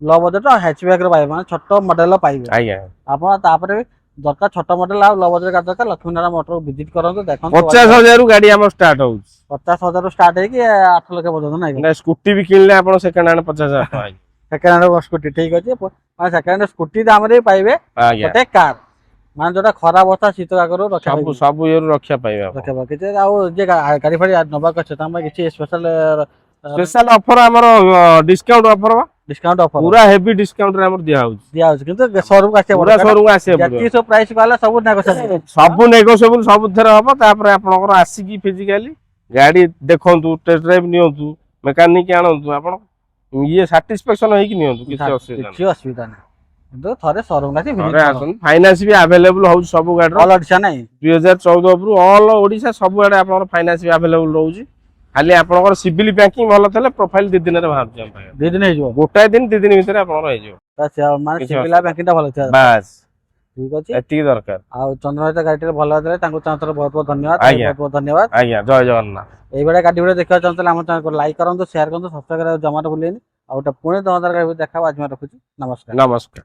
ଲ ବଜେଟ ହ୍ୟାଚବ୍ୟାକ ର ପାଇବେ ମାନେ ଛୋଟ ମଡେଲ ପାଇବେ ଆଜ୍ଞା ଆପଣ ତାପରେ ବି ଦରକାର ଛୋଟ ମଡେଲ ଆଉ ଲ ବଜେଟ ଗାଡି ଦରକାର ଲକ୍ଷ୍ମୀନାରାୟଣ ମୋଟର ଭିଜିଟ କରନ୍ତୁ ଦେଖନ୍ତୁ 50,000 ରୁ ଗାଡି ଆମର ଷ୍ଟାର୍ଟ ହଉଛି 50,000 ରୁ ଷ୍ଟାର୍ଟ ହେଇକି 8 ଲକ୍ଷ ପର୍ଯ୍ୟନ୍ତ ନାଇଁ ନା ସ୍କୁଟି ବି କିଣିଲେ ଆପଣ ସେକେଣ୍ଡ ହ୍ୟାଣ୍ଡ 50,000 ଟଙ୍କା ହେଇଯିବ। ସେକେଣ୍ଡ ହ୍ୟାଣ୍ଡ ସ୍କୁଟି ଠିକ ଅଛି ମାନେ ସେକେଣ୍ଡ ହ୍ୟାଣ୍ଡ ସ୍କୁଟି ଦାମରେ ବି ପାଇବେ ଆଜ୍ଞା ଗୋଟେ କାର ମାନେ ଯୋଉଟା ଖରାପ ଅବସ୍ଥା ଶୀତ ଆଗରୁ ରକ୍ଷା ସବୁ ପାଇବେ ସବୁ ଇଏରୁ ରକ୍ଷା ପାଇବେ ଆପଣ ରକ୍ଷା ପାଇବେ କିଛି ଆଉ ଯେ ଗାଡି ଫାଡି ନବାକୁ ଅଛି ତାଙ୍କ ପାଇଁ କିଛି ସ୍ପେଶାଲ ସ୍ପେଶାଲ ଅଫର ଆମର ଡିସକାଉଣ୍ଟ ଅଫର ଡିସକାଉଣ୍ଟ ଅଫର ପୁରା ହେଭି ଡିସକାଉଣ୍ଟ ରେ ଆମର ଦିଆ ହଉଛି ଦିଆହଉଛି କିନ୍ତୁ ସୋରୁମ ଆସିବାକୁ ପୁରା ସୋରୁମ ଆସିବାକୁ ଯେତିକି ପଡିବ ସବୁ ପ୍ରାଇସ୍ କହିଲା ସବୁ ନେଗୋସିଏବଲ ସବୁ ନେଗୋସିଏବଲ ସବୁଥିରେ ହବ ତାପରେ ଆପଣଙ୍କର ଆସିକି ଫିଜିକାଲି ଗାଡି ଦେଖନ୍ତୁ ଟେଷ୍ଟ ଡ୍ରାଇଭ ନିଅନ୍ତୁ ମେକାନିକ ଆଣନ୍ତୁ ଆପଣ ଇଏ ସାଟିସ୍ଫାକ୍ସନ ହେଇକି ନିଅନ୍ତୁ କିଛି ଅସୁବିଧା କିଛି ଅସୁବିଧା ନାହିଁ କିନ୍ତୁ ଥରେ ସୋରୁମ ଆସି ନାହିଁ ଆସନ୍ତୁ ଫାଇନାନ୍ସ ବି ଆଭେଲେବୁଲ ହଉଛି ସବୁ ଗାଡିର ଅଲ ଓଡିଶା ନାହିଁ 2014 ଉପରୁ ଅଲ ଓଡିଶା ସବୁଆଡେ ଆପଣଙ୍କର ଫାଇନାନ୍ସ ବି ଆଭେଲେବୁଲ ରହୁଛି ଖାଲି ଆପଣଙ୍କର ସିଭିଲ ବ୍ୟାଙ୍କିଂ ଭଲ ଥିଲେ ପ୍ରୋଫାଇଲ 2 ଦିନରେ ବାହାରୁଛି ଆମ ପାଖରେ 2 ଦିନ ହେଇଯିବ ଗୋଟାଏ ଦିନ 2 ଦିନ ଭିତରେ ଆପଣଙ୍କର ହେଇଯିବ ମାନେ କିଛି ସିଭିଲ ଅସୁବିଧା ବ୍ୟାଙ୍କିଂ ଟା ଭଲ ଥିଲା ବାସ୍ ଠିକ ଅଛି ଏତିକି ଦରକାର ଆଉ ଚନ୍ଦ୍ରଜିତ ଗାଡିରେ ଭଲ ଦେଲେ ତାଙ୍କୁ ଚାହୁଁଥିଲେ ବହୁତ ବହୁତ ଧନ୍ୟବାଦ ଆଜ୍ଞା। ବହୁତ ବହୁତ ଧନ୍ୟବାଦ ଆଜ୍ଞା ଜୟ ଜଗନ୍ନାଥ এইভাবে গাড়ি ভিডিও ଦେଖିବାକୁ ଚାହୁଁଥିଲେ ଆମ ଚ୍ୟାନେଲକୁ ଲାଇକ୍ କରନ୍ତୁ ସେୟାର କରନ୍ତୁ ସବସ୍କ୍ରାଇବ କରିବାକୁ ଜମାରୁ ଭୁଲିବେନି ଆଉ ଗୋଟେ ପୁଣି 10,000 ଗାଡି ଦେଖାବ ଆଜି ମୁଁ ରଖୁଛି ନମସ୍କାର ନମସ୍କାର